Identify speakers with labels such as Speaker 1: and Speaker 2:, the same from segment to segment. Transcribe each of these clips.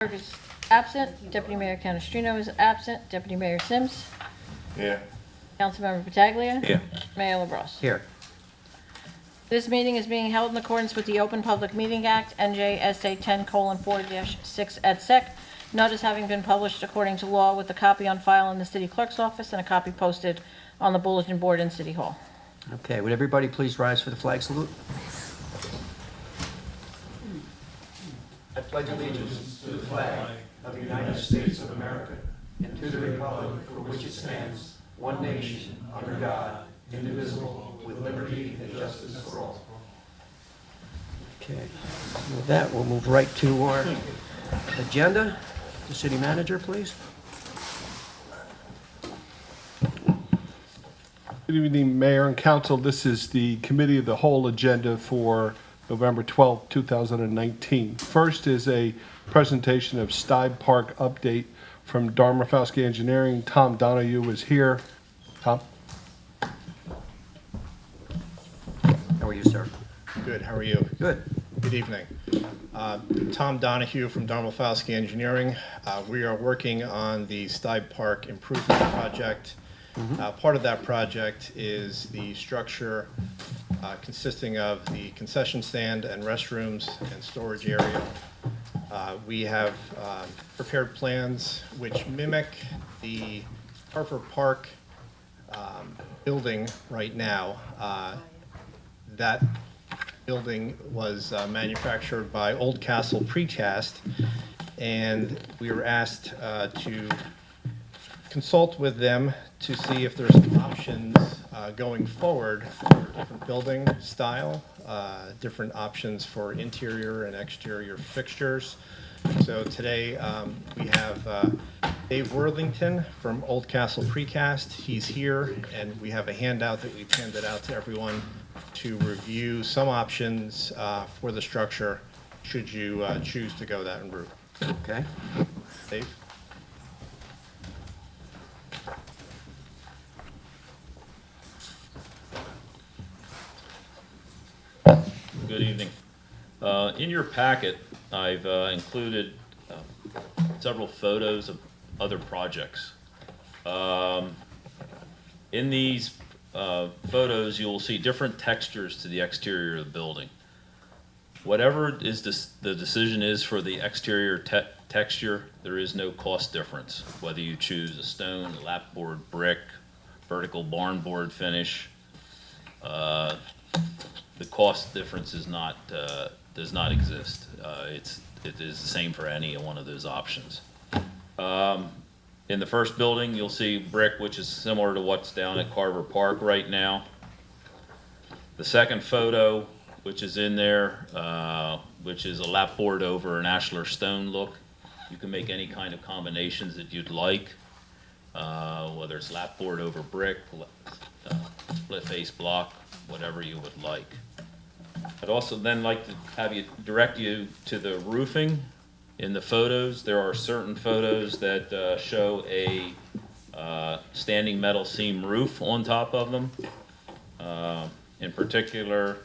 Speaker 1: Clerk is absent. Deputy Mayor Canestrino is absent. Deputy Mayor Sims.
Speaker 2: Here.
Speaker 1: Councilmember Pataglia.
Speaker 2: Here.
Speaker 1: Mayor LaBrus.
Speaker 3: Here.
Speaker 1: This meeting is being held in accordance with the Open Public Meeting Act, NJSA 10:4-6 et sec. Notice having been published according to law with a copy on file in the city clerk's office and a copy posted on the bulletin board in City Hall.
Speaker 3: Okay, would everybody please rise for the flag salute? I pledge allegiance to the flag of the United States of America and to the republic for which it stands, one nation, under God, indivisible, with liberty and justice for all. Okay, with that, we'll move right to our agenda. The city manager, please.
Speaker 4: Good evening, Mayor and Council. This is the Committee of the Whole agenda for November 12, 2019. First is a presentation of Stibe Park update from Darmafowski Engineering. Tom Donahue is here. Tom?
Speaker 3: How are you, sir?
Speaker 5: Good, how are you?
Speaker 3: Good.
Speaker 5: Good evening. Tom Donahue from Darmafowski Engineering. We are working on the Stibe Park Improvement Project. Part of that project is the structure consisting of the concession stand and restrooms and storage area. We have prepared plans which mimic the Harper Park building right now. That building was manufactured by Old Castle Precast, and we were asked to consult with them to see if there's options going forward for different building style, different options for interior and exterior fixtures. So today we have Dave Worthington from Old Castle Precast. He's here, and we have a handout that we've handed out to everyone to review some options for the structure should you choose to go that route.
Speaker 3: Okay.
Speaker 5: Dave?
Speaker 6: Good evening. In your packet, I've included several photos of other projects. In these photos, you will see different textures to the exterior of the building. Whatever is the decision is for the exterior texture, there is no cost difference, whether you choose a stone, lapboard, brick, vertical barn board finish. The cost difference is not does not exist. It is the same for any one of those options. In the first building, you'll see brick, which is similar to what's down at Carver Park right now. The second photo, which is in there, which is a lapboard over an ashlar stone look. You can make any kind of combinations that you'd like, whether it's lapboard over brick, split face block, whatever you would like. I'd also then like to have you direct you to the roofing. In the photos, there are certain photos that show a standing metal seam roof on top of them. In particular,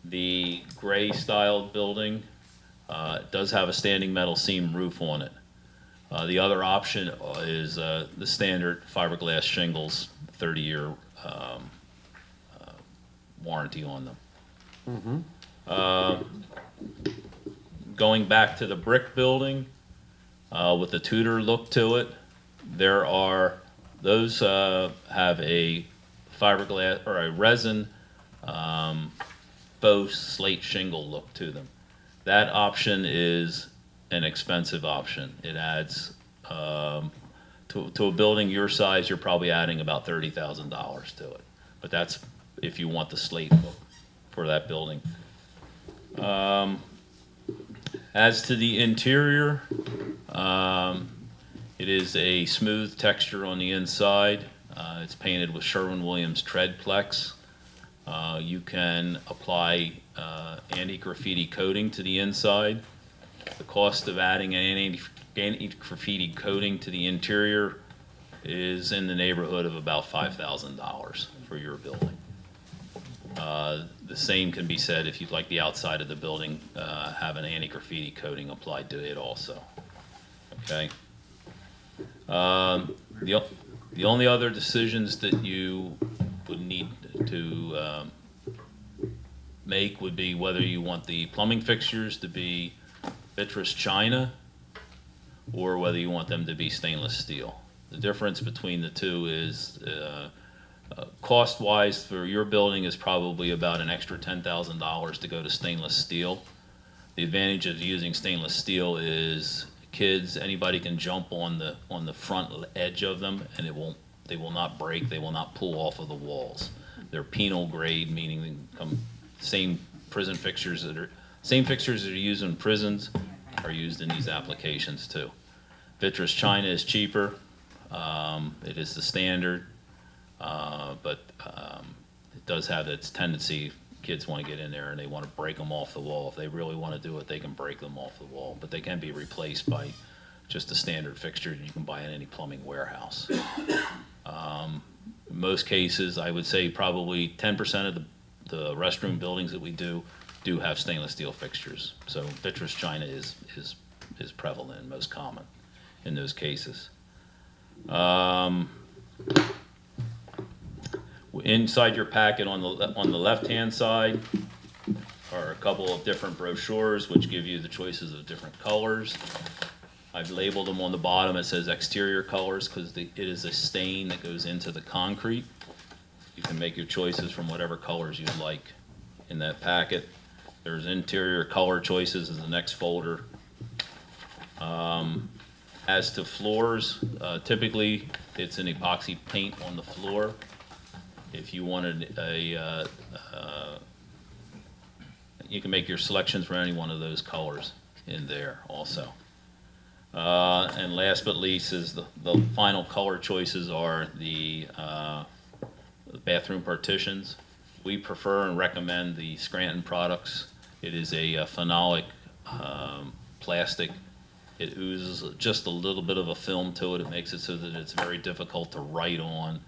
Speaker 6: the gray styled building does have a standing metal seam roof on it. The other option is the standard fiberglass shingles, 30-year warranty on them. Going back to the brick building with the Tudor look to it, those have a fiberglass or a resin faux slate shingle look to them. That option is an expensive option. It adds to a building your size, you're probably adding about $30,000 to it. But that's if you want the slate look for that building. As to the interior, it is a smooth texture on the inside. It's painted with Sherwin-Williams Treadplex. You can apply anti-graffiti coating to the inside. The cost of adding an anti-graffiti coating to the interior is in the neighborhood of about $5,000 for your building. The same can be said if you'd like the outside of the building have an anti-graffiti coating applied to it also. Okay? The only other decisions that you would need to make would be whether you want the plumbing fixtures to be vitreous china or whether you want them to be stainless steel. The difference between the two is cost-wise for your building is probably about an extra $10,000 to go to stainless steel. The advantage of using stainless steel is kids, anybody can jump on the front edge of them, and they will not break, they will not pull off of the walls. They're penal grade, meaning they come same fixtures that are used in prisons are used in these applications too. Vitreous china is cheaper. It is the standard, but it does have its tendency. Kids want to get in there and they want to break them off the wall. If they really want to do it, they can break them off the wall, but they can be replaced by just a standard fixture you can buy in any plumbing warehouse. In most cases, I would say probably 10% of the restroom buildings that we do have stainless steel fixtures. So vitreous china is prevalent and most common in those cases. Inside your packet on the left-hand side are a couple of different brochures which give you the choices of different colors. I've labeled them on the bottom. It says exterior colors because it is a stain that goes into the concrete. You can make your choices from whatever colors you like in that packet. There's interior color choices in the next folder. As to floors, typically it's an epoxy paint on the floor. If you wanted you can make your selections for any one of those colors in there also. And last but least is the final color choices are the bathroom partitions. We prefer and recommend the Scranton products. It is a phenolic plastic. It oozes just a little bit of a film to it. It makes it so that it's very difficult to write on.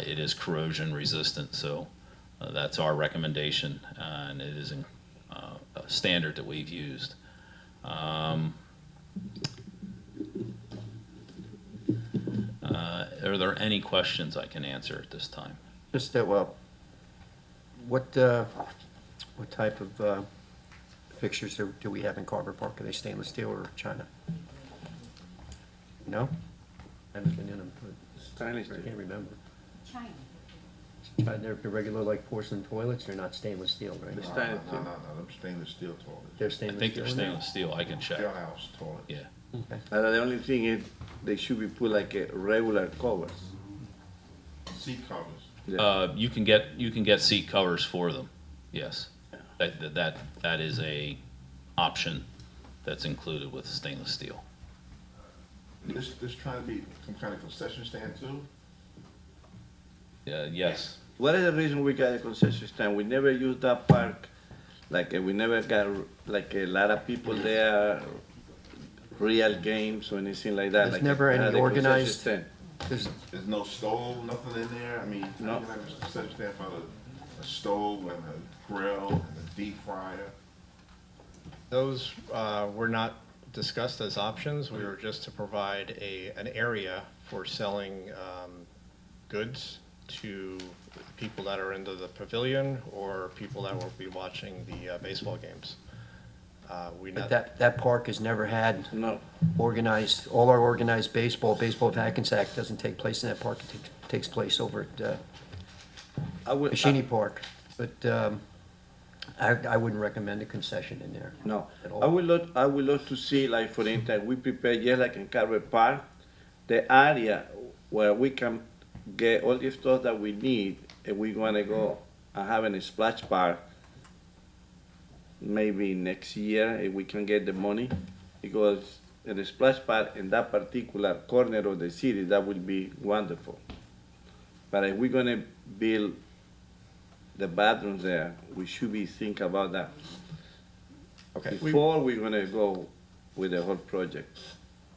Speaker 6: It is corrosion resistant, so that's our recommendation, and it is a standard that we've used. Are there any questions I can answer at this time?
Speaker 3: Just what type of fixtures do we have in Carver Park? Are they stainless steel or china? No? I haven't been in them.
Speaker 2: Stainless
Speaker 3: I
Speaker 2: steel.
Speaker 3: can't remember.
Speaker 7: China.
Speaker 3: They're regular like porcelain toilets. They're not stainless steel, right?
Speaker 2: The stainless
Speaker 8: No,
Speaker 2: steel.
Speaker 8: them stainless steel toilets.
Speaker 3: They're
Speaker 6: I
Speaker 3: stainless
Speaker 6: think
Speaker 3: steel.
Speaker 6: they're
Speaker 3: in there?
Speaker 6: stainless steel. I can check.
Speaker 8: Jailhouse toilets.
Speaker 6: Yeah.
Speaker 3: Okay.
Speaker 2: The only thing is they should be put like a regular covers.
Speaker 8: Seat covers.
Speaker 6: You can get seat covers for them. Yes. That is a option that's included with stainless steel.
Speaker 8: This trying to be some kind of concession stand too?
Speaker 6: Yes.
Speaker 2: What is the reason we got a concession stand? We never use that park, like we never got like a lot of people there, real games or anything like that.
Speaker 3: There's
Speaker 2: like
Speaker 3: never any
Speaker 2: had a concession
Speaker 3: organized-
Speaker 2: stand.
Speaker 3: There's,
Speaker 8: There's no stove, nothing in there? I mean,
Speaker 2: No.
Speaker 8: you have a concession stand for a stove and a grill and a deep fryer.
Speaker 5: Those were not discussed as options. We were just to provide an area for selling goods to people that are into the pavilion or people that will be watching the baseball games.
Speaker 3: but that park has never had
Speaker 2: No,
Speaker 3: organized, all our organized baseball of Hackensack doesn't take place in that park. It takes place over at
Speaker 2: I would.
Speaker 3: Machini Park. But I wouldn't recommend a concession in there.
Speaker 2: No,
Speaker 3: At all.
Speaker 2: I would love to see, like, for instance, we prepare just like in Carver Park, the area where we can get all the stuff that we need, and we wanna go and have a splash park maybe next year, if we can get the money, because in the splash park in that particular corner of the city, that will be wonderful. But if we're gonna build the bathrooms there, we should be think about that
Speaker 5: Okay.
Speaker 2: before we're gonna go with the whole project,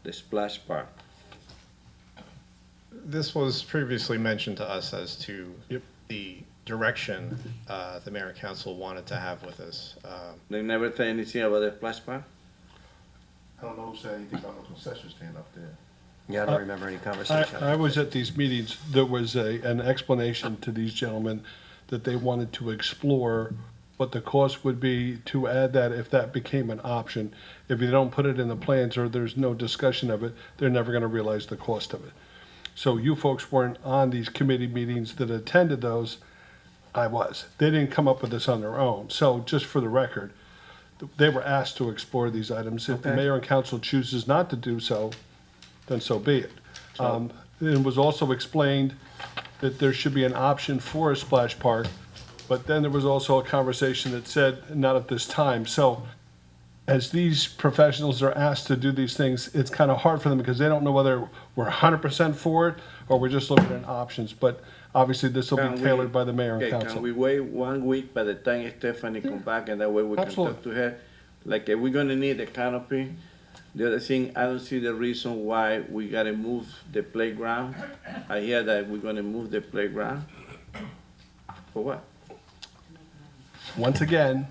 Speaker 2: the splash park.
Speaker 5: This was previously mentioned to us as to the direction the mayor and council wanted to have with this.
Speaker 2: They never say anything about the splash park?
Speaker 8: don't know who said anything about no concession stand up there.
Speaker 3: Yeah, I don't remember any conversation.
Speaker 4: I was at these meetings, there was an explanation to these gentlemen that they wanted to explore what the cost would be to add that if that became an option. If you don't put it in the plans or there's no discussion of it, they're never gonna realize the cost of it. So you folks weren't on these committee meetings that attended those. I was. They didn't come up with this on their own. So just for the record, they were asked to explore these items. If the
Speaker 3: Okay.
Speaker 4: mayor and council chooses not to do so, then so be it. It was also explained that there should be an option for a splash park, but then there was also a conversation that said, not at this time. So as these professionals are asked to do these things, it's kind of hard for them because they don't know whether we're 100% for it or we're just looking at options. But obviously, this will
Speaker 2: Can
Speaker 4: be
Speaker 2: we-
Speaker 4: tailored by the mayor and
Speaker 2: Okay, can
Speaker 4: council.
Speaker 2: we wait 1 week by the time Stephanie come back and that way we can
Speaker 4: Absolutely.
Speaker 2: talk to her? Like, if we're gonna need a canopy, the other thing, I don't see the reason why we gotta move the playground. I hear that we're gonna move the playground. For what?
Speaker 4: Once again,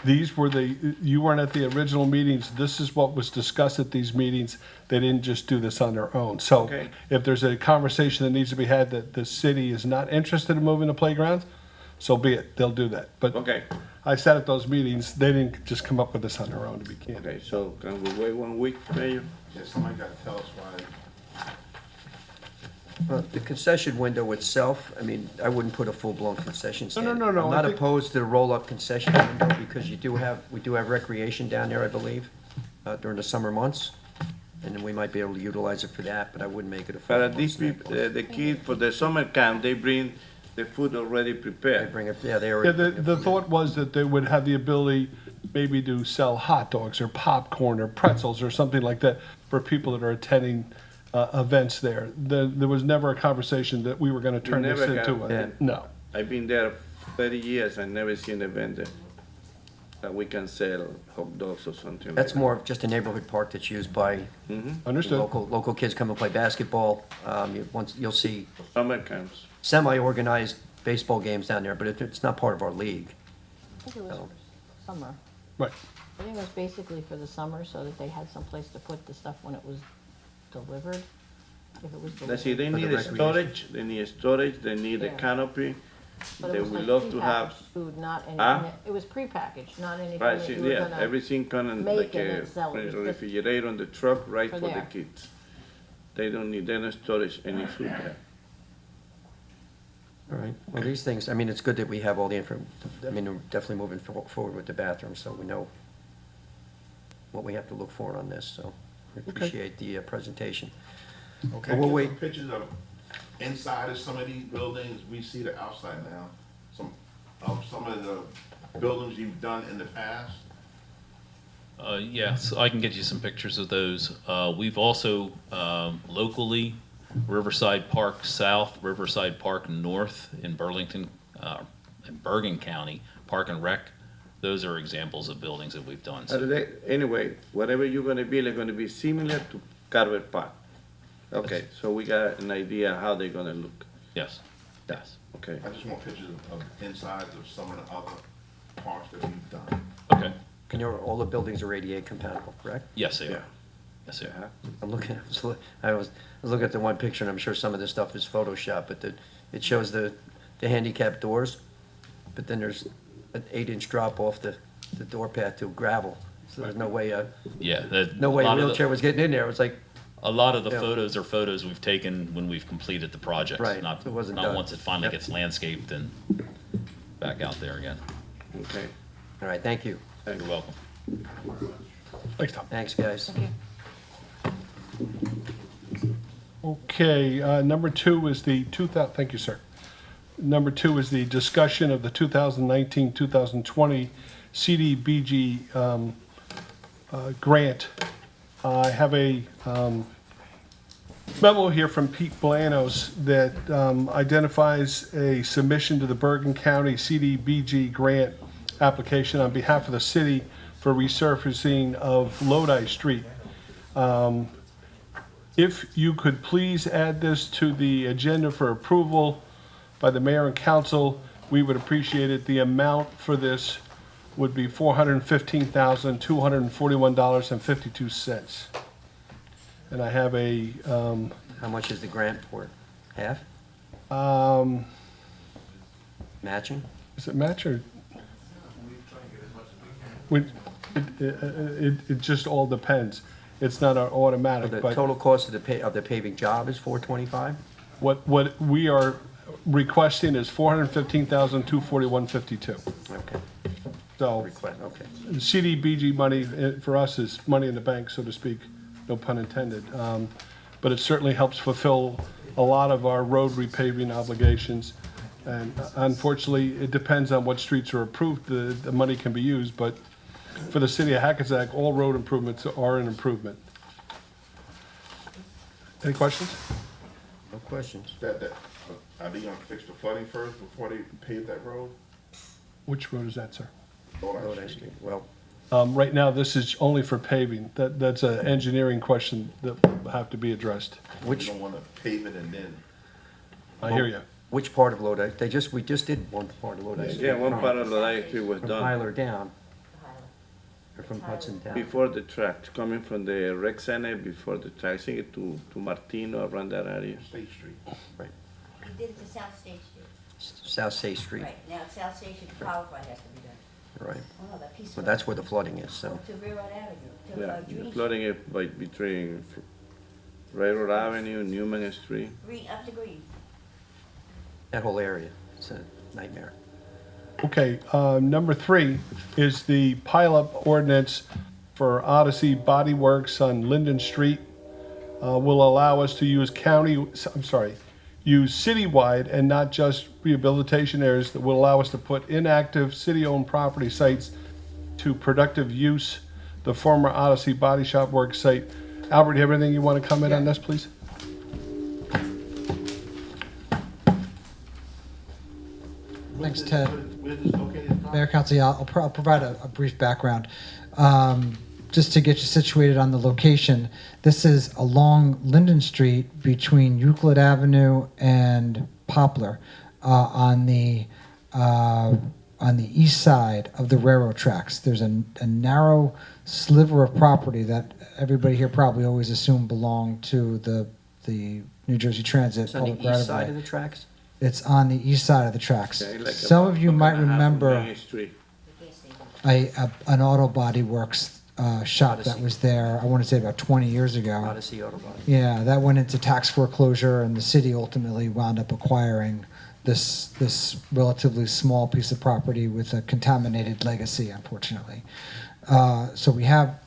Speaker 4: these were you weren't at the original meetings. This is what was discussed at these meetings. They didn't just do this on their own. So
Speaker 2: Okay.
Speaker 4: if there's a conversation that needs to be had that the city is not interested in moving the playgrounds, so be it. They'll do that. But
Speaker 2: Okay,
Speaker 4: I sat at those meetings. They didn't just come up with this on their own, to be candid.
Speaker 2: okay, so can we wait 1 week, Mayor?
Speaker 8: Yeah, somebody gotta tell us why.
Speaker 3: Well, the concession window itself, I mean, I wouldn't put a full-blown concession stand.
Speaker 4: no,
Speaker 3: I'm
Speaker 4: I
Speaker 3: not
Speaker 4: think-
Speaker 3: opposed to the roll-up concession window because we do have recreation down there, I believe, during the summer months. And then we might be able to utilize it for that, but I wouldn't make it a
Speaker 2: But
Speaker 3: full-blown
Speaker 2: these people,
Speaker 3: stand.
Speaker 2: the kids for the summer camp, they bring the food already
Speaker 3: They
Speaker 2: prepared.
Speaker 3: bring it, yeah, they
Speaker 4: Yeah,
Speaker 3: already.
Speaker 4: the thought was that they would have the ability maybe to sell hot dogs or popcorn or pretzels or something like that for people that are attending events there. There was never a conversation that we were gonna turn this
Speaker 2: never
Speaker 4: into
Speaker 2: got-
Speaker 4: a, no.
Speaker 2: I've been there 30 years, I never seen a vendor that we can sell hot dogs or something like that.
Speaker 3: That's more of just a neighborhood park that's used by
Speaker 4: Understood.
Speaker 3: local kids come and play basketball. You'll see
Speaker 2: Summer camps.
Speaker 3: semi-organized baseball games down there, but it's not part of our league.
Speaker 1: I think it was for summer.
Speaker 4: Right.
Speaker 1: I think it was basically for the summer so that they had someplace to put the stuff when it was delivered. If it was
Speaker 2: Let's see,
Speaker 1: delivered.
Speaker 2: they
Speaker 3: For the
Speaker 2: need a
Speaker 3: recreation.
Speaker 2: storage, they need a
Speaker 1: Yeah.
Speaker 2: canopy.
Speaker 1: But
Speaker 2: They
Speaker 1: it was
Speaker 2: would
Speaker 1: like
Speaker 2: love to have,
Speaker 1: prepackaged food, not anything,
Speaker 2: Huh?
Speaker 1: it was prepackaged, not anything
Speaker 2: right,
Speaker 1: that
Speaker 2: see,
Speaker 1: you were
Speaker 2: yeah,
Speaker 1: gonna.
Speaker 2: everything kind of
Speaker 1: make
Speaker 2: like
Speaker 1: and
Speaker 2: a
Speaker 1: then sell it. It was just
Speaker 2: refrigerator on the truck, right
Speaker 1: for
Speaker 2: for the
Speaker 1: there.
Speaker 2: kids. They don't need, they don't storage any food there.
Speaker 3: All right, well, these things, I mean, it's good that we have all the I mean, we're definitely moving forward with the bathroom, so we know what we have to look for on this, so we appreciate the presentation.
Speaker 8: Okay,
Speaker 3: We'll
Speaker 8: get
Speaker 3: wait.
Speaker 8: some pictures of inside of some of these buildings. We see the outside now. Some of the buildings you've done in the past.
Speaker 6: Yeah, so I can get you some pictures of those. We've also, locally, Riverside Park South, Riverside Park North in Burlington, in Bergen County, Park and Rec. Those are examples of buildings that we've done. So,
Speaker 2: Anyway, whatever you're gonna build is gonna be similar to Carver Park. Okay, so we got an idea how they're gonna look,
Speaker 6: yes, yes.
Speaker 2: okay?
Speaker 8: I just want pictures of insides of some of the other parks that we've done.
Speaker 6: Okay,
Speaker 3: And all the buildings are ADA compatible, correct?
Speaker 6: yes, they
Speaker 2: Yeah.
Speaker 6: are. Yes, they are.
Speaker 3: I'm looking, I was looking at the one picture, and I'm sure some of this stuff is Photoshop, but it shows the handicap doors, but then there's an 8-inch drop off the door path to gravel. So there's no way,
Speaker 6: Yeah.
Speaker 3: no way a wheelchair was getting in there. It was like,
Speaker 6: A lot of the
Speaker 3: Yeah.
Speaker 6: photos are photos we've taken when we've completed the project.
Speaker 3: Right,
Speaker 6: Not,
Speaker 3: it wasn't
Speaker 6: not
Speaker 3: done.
Speaker 6: once it finally
Speaker 3: Yep.
Speaker 6: gets landscaped and back out there again.
Speaker 2: Okay,
Speaker 3: all right, thank you.
Speaker 6: You're welcome.
Speaker 4: Thanks, Tom.
Speaker 3: Thanks, guys.
Speaker 4: Okay, number 2 is the thank you, sir. Number 2 is the discussion of the 2019-2020 CDBG grant. I have a memo here from Pete Blanos that identifies a submission to the Bergen County CDBG grant application on behalf of the city for resurfacing of Lodi Street. If you could please add this to the agenda for approval by the mayor and council, we would appreciate it. The amount for this would be $415,241.52. And I have a,
Speaker 3: How much is the grant for? Half? Matching?
Speaker 4: is it match or? It just all depends. It's not an automatic,
Speaker 3: The
Speaker 4: but
Speaker 3: total cost of the paving job is 425?
Speaker 4: what we are requesting is $415,241.52.
Speaker 3: Okay,
Speaker 4: So
Speaker 3: okay.
Speaker 4: CDBG money for us is money in the bank, so to speak, no pun intended. But it certainly helps fulfill a lot of our road repaving obligations. And unfortunately, it depends on what streets are approved, the money can be used, but for the city of Hackensack, all road improvements are an improvement. Any questions?
Speaker 3: No questions.
Speaker 8: Are they gonna fix the flooding first before they pave that road?
Speaker 4: Which road is that, sir?
Speaker 3: Road Ice Street. Well,
Speaker 4: Right now, this is only for paving. That's an engineering question that will have to be addressed.
Speaker 8: You don't wanna pave it and then,
Speaker 4: I hear you.
Speaker 3: which part of Lodi? We just did one part of Lodi.
Speaker 2: Yeah, one part of the Lodi Street was
Speaker 3: From
Speaker 2: done
Speaker 3: Tyler down. Or from Hudson down.
Speaker 2: before the tracks, coming from the rec center, before the tracks, I think it to Martino, around that area.
Speaker 8: State Street.
Speaker 3: Right.
Speaker 7: You did it to South State Street.
Speaker 3: South State Street,
Speaker 7: Right, now South Station to qualify has to be done.
Speaker 3: right.
Speaker 7: Oh, that piece.
Speaker 3: But that's where the flooding is, so.
Speaker 7: To Railroad Avenue, to
Speaker 2: Yeah,
Speaker 7: Green,
Speaker 2: the flooding it by between Railroad Avenue, Newman Street.
Speaker 7: Green, up to Green.
Speaker 3: That whole area, it's a nightmare.
Speaker 4: Okay, number 3 is the pileup ordinance for Odyssey Body Works on Linden Street. Will allow us to use use citywide and not just rehabilitation areas, that will allow us to put inactive city-owned property sites to productive use. The former Odyssey Body Shop Works site. Albert, do you have anything you want to comment on this, please?
Speaker 9: Thanks, Ted.
Speaker 8: Where's this located?
Speaker 9: Mayor, Council, yeah, I'll provide a brief background. Just to get you situated on the location, this is along Linden Street between Euclid Avenue and Poplar on the east side of the railroad tracks. There's a narrow sliver of property that everybody here probably always assumed belonged to the New Jersey Transit
Speaker 3: It's on
Speaker 9: public
Speaker 3: the
Speaker 9: right
Speaker 3: east
Speaker 9: of
Speaker 3: side
Speaker 9: way.
Speaker 3: of the tracks?
Speaker 9: It's on the east side of the tracks.
Speaker 2: Okay, like
Speaker 9: Some
Speaker 2: about
Speaker 9: of you
Speaker 2: block
Speaker 9: might
Speaker 2: and a half from
Speaker 9: remember
Speaker 2: Main Street.
Speaker 7: The gas station.
Speaker 9: an auto body works shop that
Speaker 3: Odyssey.
Speaker 9: was there, I want to say about 20 years ago.
Speaker 3: Odyssey Auto Body.
Speaker 9: Yeah, that went into tax foreclosure, and the city ultimately wound up acquiring this relatively small piece of property with a contaminated legacy, unfortunately. So we have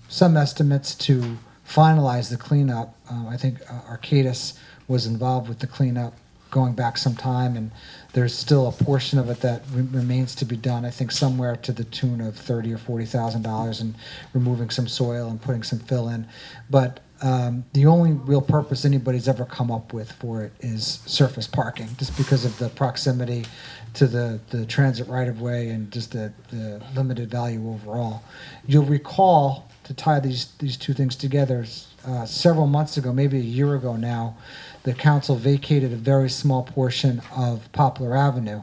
Speaker 9: some estimates to finalize the cleanup. I think Arcadis was involved with the cleanup going back some time, and there's still a portion of it that remains to be done. I think somewhere to the tune of $30,000 or $40,000, and removing some soil and putting some fill in. But the only real purpose anybody's ever come up with for it is surface parking, just because of the proximity to the transit right-of-way and just the limited value overall. You'll recall, to tie these two things together, several months ago, maybe a year ago now, the council vacated a very small portion of Poplar Avenue,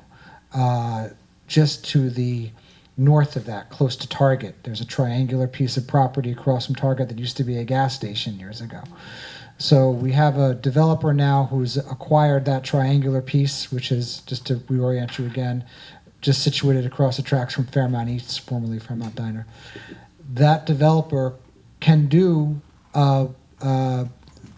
Speaker 9: just to the north of that, close to Target. There's a triangular piece of property across from Target that used to be a gas station years ago. So we have a developer now who's acquired that triangular piece, which is, just to reorient you again, just situated across the tracks from Fairmount East, formerly Fairmount Diner. That developer can do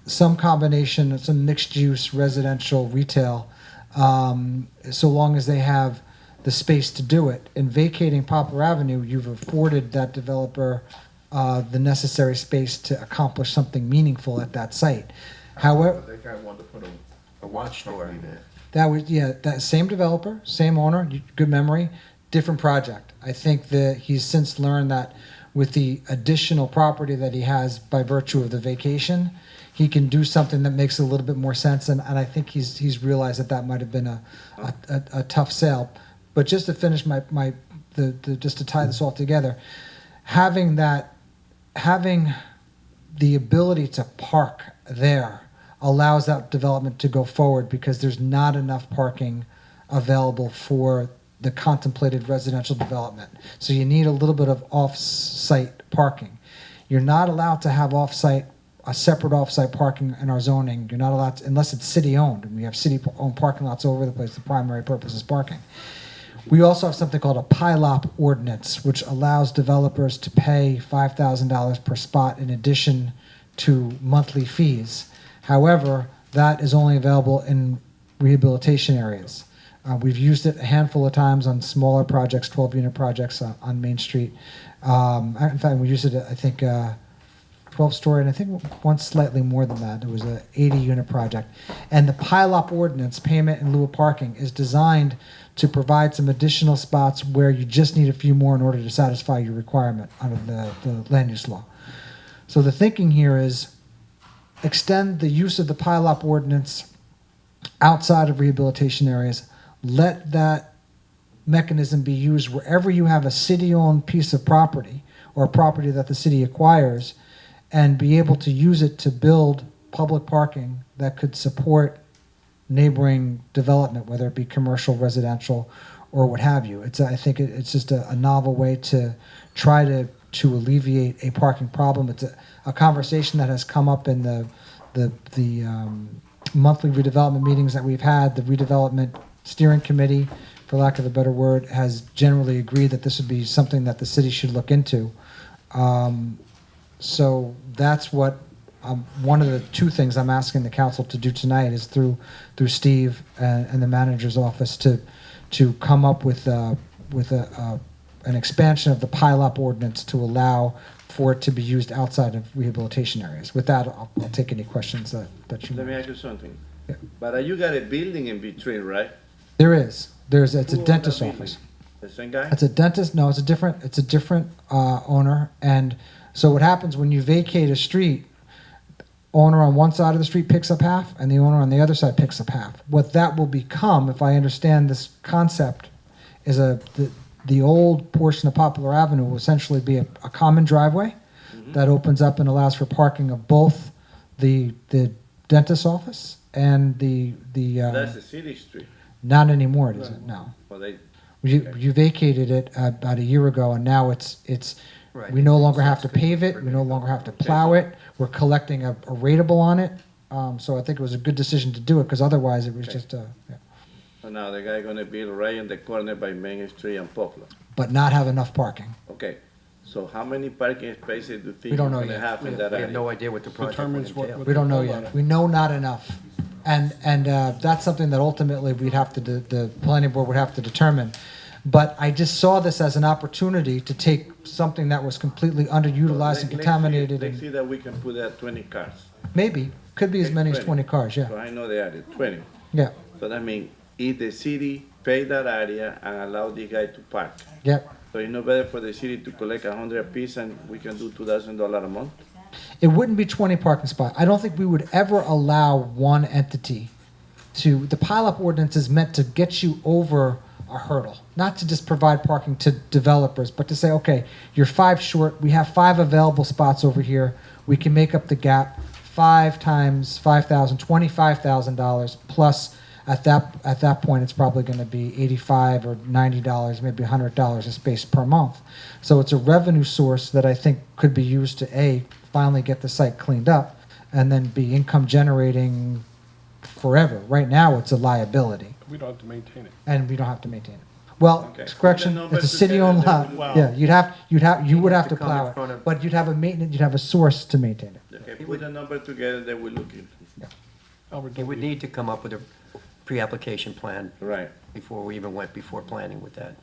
Speaker 9: some combination of some mixed-use residential retail, so long as they have the space to do it. In vacating Poplar Avenue, you've afforded that developer the necessary space to accomplish something meaningful at that site. However,
Speaker 8: That guy wanted to put
Speaker 3: A watch store.
Speaker 8: company there.
Speaker 9: that was, yeah, that same developer, same owner, good memory, different project. I think that he's since learned that with the additional property that he has by virtue of the vacation, he can do something that makes a little bit more sense, and I think he's realized that might have been a tough sale. But just to finish just to tie this all together, having the ability to park there allows that development to go forward, because there's not enough parking available for the contemplated residential development. So you need a little bit of off-site parking. You're not allowed to have a separate off-site parking in our zoning. You're not allowed to, unless it's city-owned, and we have city-owned parking lots all over the place. The primary purpose is parking. We also have something called a PILOP ordinance, which allows developers to pay $5,000 per spot in addition to monthly fees. However, that is only available in rehabilitation areas. We've used it a handful of times on smaller projects, 12-unit projects on Main Street. In fact, we used it, I think, 12-story, and I think once slightly more than that. It was an 80-unit project. And the PILOP ordinance, payment in lieu of parking, is designed to provide some additional spots where you just need a few more in order to satisfy your requirement under the land use law. So the thinking here is extend the use of the PILOP ordinance outside of rehabilitation areas. Let that mechanism be used wherever you have a city-owned piece of property or a property that the city acquires, and be able to use it to build public parking that could support neighboring development, whether it be commercial, residential, or what have you. I think it's just a novel way to try to alleviate a parking problem. It's a conversation that has come up in the monthly redevelopment meetings that we've had. The redevelopment steering committee, for lack of a better word, has generally agreed that this would be something that the city should look into. So that's what one of the two things I'm asking the council to do tonight is through Steve and the manager's office to come up with an expansion of the PILOP ordinance to allow for it to be used outside of rehabilitation areas. With that, I'll take any questions that you.
Speaker 2: Let me ask you something.
Speaker 9: Yeah.
Speaker 2: But you got a building in between, right?
Speaker 9: There is. It's
Speaker 2: Who
Speaker 9: a
Speaker 2: owns that
Speaker 9: dentist's
Speaker 2: building?
Speaker 9: office.
Speaker 2: The same guy?
Speaker 9: It's a dentist. No, it's a different owner. And so what happens when you vacate a street? Owner on one side of the street picks up half, and the owner on the other side picks up half. What that will become, if I understand this concept, is the old portion of Poplar Avenue will essentially be a common driveway that opens up and allows for parking of both the dentist's office and the.
Speaker 2: That's a city street.
Speaker 9: Not anymore, is it? No.
Speaker 2: Well, they,
Speaker 9: You vacated it about a year ago, and now it's.
Speaker 3: Right.
Speaker 9: We no longer have to pave it. We no longer have to plow it. We're collecting a rateable on it. So I think it was a good decision to do it, because otherwise it was just yeah.
Speaker 2: so now the guy gonna build right in the corner by Main Street and Poplar.
Speaker 9: But not have enough parking.
Speaker 2: Okay, so how many parking spaces do you think
Speaker 9: We don't
Speaker 2: you're
Speaker 9: know
Speaker 2: gonna
Speaker 9: yet.
Speaker 2: have
Speaker 3: We
Speaker 2: in that
Speaker 3: have
Speaker 2: area?
Speaker 3: no idea what the project would
Speaker 4: Determines what-
Speaker 3: entail.
Speaker 9: We don't know yet. We know not enough. And that's something that ultimately we'd have to, the planning board would have to determine. But I just saw this as an opportunity to take something that was completely underutilized and contaminated.
Speaker 2: Let's see
Speaker 9: And
Speaker 2: that we can put that 20 cars.
Speaker 9: maybe, could be as many as 20 cars,
Speaker 2: So
Speaker 9: yeah.
Speaker 2: I know they added 20.
Speaker 9: Yeah,
Speaker 2: So that means if the city pay that area and allow this guy to park.
Speaker 9: yeah.
Speaker 2: So it's no better for the city to collect 100 apiece and we can do $2,000 a month?
Speaker 9: It wouldn't be 20 parking spots. I don't think we would ever allow one entity to, the pilot ordinance is meant to get you over a hurdle, not to just provide parking to developers, but to say, okay, you're 5 short, we have 5 available spots over here, we can make up the gap, 5 times $5,000, $25,000 plus. At that point, it's probably going to be $85 or $90, maybe $100 a space per month. So it's a revenue source that I think could be used to finally get the site cleaned up, and then be income generating forever. Right now, it's a liability,
Speaker 4: We don't have to maintain it.
Speaker 9: and we don't have to maintain it. Well,
Speaker 2: Okay.
Speaker 9: correction,
Speaker 2: The numbers
Speaker 9: it's a city-owned
Speaker 2: together,
Speaker 9: lot.
Speaker 2: they
Speaker 4: will-
Speaker 9: Yeah, you would have to
Speaker 3: to come in
Speaker 9: plow it,
Speaker 3: front of-
Speaker 9: but you'd have a maintenance, you'd have a source to maintain it.
Speaker 2: Okay, put the number together, then we look into.
Speaker 4: Albert,
Speaker 3: You would need to come up with a pre-application plan
Speaker 2: Right.
Speaker 3: before we even went before planning with that,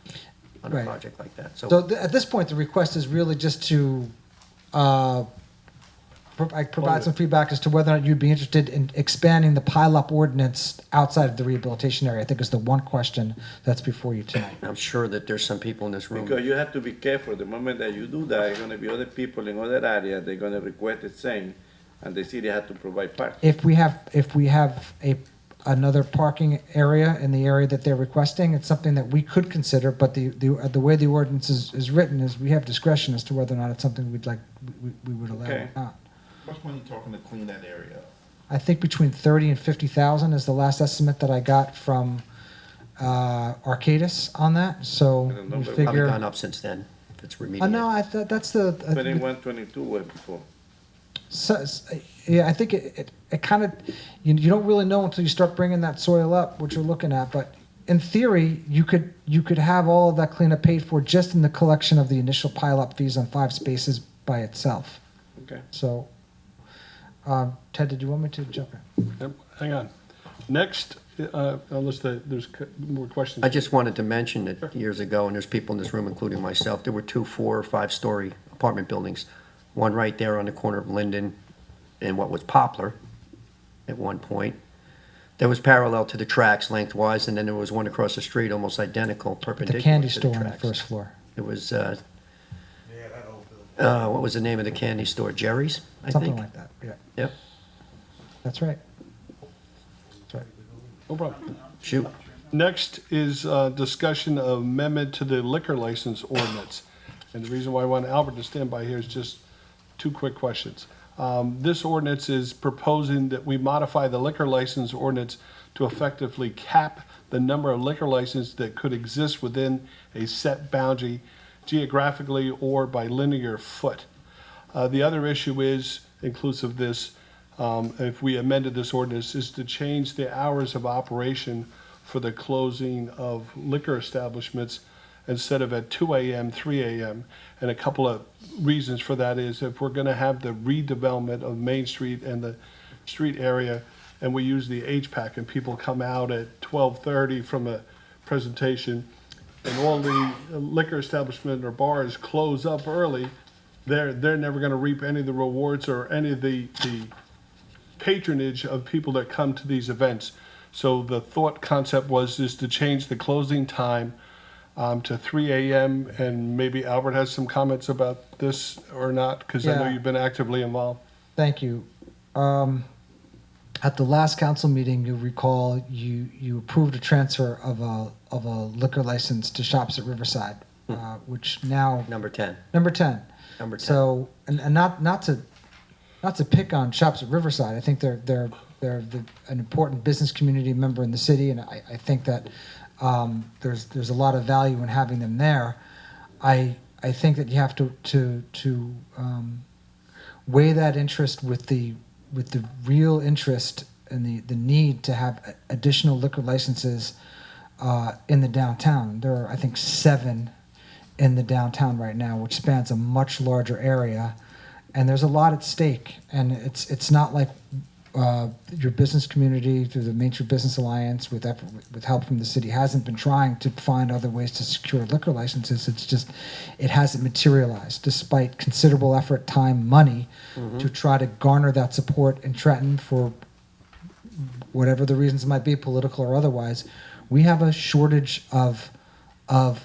Speaker 3: on a
Speaker 9: Right.
Speaker 3: project like that.
Speaker 9: So at this point, the request is really just to provide some feedback as to whether or not you'd be interested in expanding the pileup ordinance outside of the rehabilitation area. I think is the one question that's before you tonight.
Speaker 3: I'm sure that there's some people in this room.
Speaker 2: Because you have to be careful, the moment that you do that, there's gonna be other people in other areas, they're gonna request the same, and the city has to provide parking.
Speaker 9: If we have another parking area in the area that they're requesting, it's something that we could consider, but the way the ordinance is written is we have discretion as to whether or not it's something we would allow or
Speaker 2: Okay.
Speaker 9: not.
Speaker 8: What's money talking to clean that area up?
Speaker 9: I think between 30 and 50,000 is the last estimate that I got from Arcadis on that, so
Speaker 2: I don't know,
Speaker 9: we
Speaker 2: but
Speaker 3: Probably
Speaker 9: figure.
Speaker 3: gone up since then, if it's
Speaker 9: No,
Speaker 3: remediated.
Speaker 9: I thought that's the.
Speaker 2: 21, 22 were before.
Speaker 9: Yeah, I think it kind of, you don't really know until you start bringing that soil up, what you're looking at, but in theory, you could have all of that cleanup paid for just in the collection of the initial pile-up fees on 5 spaces by itself.
Speaker 2: Okay.
Speaker 9: So, Ted, did you want me to jump in?
Speaker 4: Yep, hang on. Next, unless there's more questions.
Speaker 3: I just wanted to mention that years ago, and there's people in this room, including myself, there were 2 4 or 5-story apartment buildings. One right there on the corner of Linden and what was Poplar at one point. That was parallel to the tracks lengthwise, and then there was one across the street, almost identical, perpendicular
Speaker 9: The candy
Speaker 3: to the
Speaker 9: store on the
Speaker 3: tracks.
Speaker 9: first floor.
Speaker 3: It was, what was the name of the candy store? Jerry's, I think?
Speaker 9: Something like that, yeah.
Speaker 3: Yep,
Speaker 9: That's right. That's right.
Speaker 4: No problem.
Speaker 3: shoot.
Speaker 4: Next is discussion of amendment to the liquor license ordinance. And the reason why I want Albert to stand by here is just 2 quick questions. This ordinance is proposing that we modify the liquor license ordinance to effectively cap the number of liquor licenses that could exist within a set boundary geographically or by linear foot. The other issue is, inclusive of this, if we amended this ordinance, is to change the hours of operation for the closing of liquor establishments instead of at 2 a.m., 3 a.m. And a couple of reasons for that is if we're going to have the redevelopment of Main Street and the street area, and we use the HPAC, and people come out at 12:30 from a presentation, and all the liquor establishment or bars close up early, they're never going to reap any of the rewards or any of the patronage of people that come to these events. So the thought concept is to change the closing time to 3 a.m. And maybe Albert has some comments about this or not, because I know
Speaker 9: Yeah.
Speaker 4: you've been actively involved.
Speaker 9: Thank you. At the last council meeting, you'll recall, you approved a transfer of a liquor license to Shops at Riverside, which now,
Speaker 3: Number 10.
Speaker 9: number 10.
Speaker 3: Number 10.
Speaker 9: So, and not to pick on Shops at Riverside, I think they're an important business community member in the city, and I think that there's a lot of value in having them there. I think that you have to weigh that interest with the real interest and the need to have additional liquor licenses in the downtown. There are, I think, 7 in the downtown right now, which spans a much larger area, and there's a lot at stake. And it's not like your business community through the Main Street Business Alliance, with help from the city, hasn't been trying to find other ways to secure liquor licenses. It's just, it hasn't materialized, despite considerable effort, time, money, to try to garner that support in Trenton for whatever the reasons might be, political or otherwise. We have a shortage of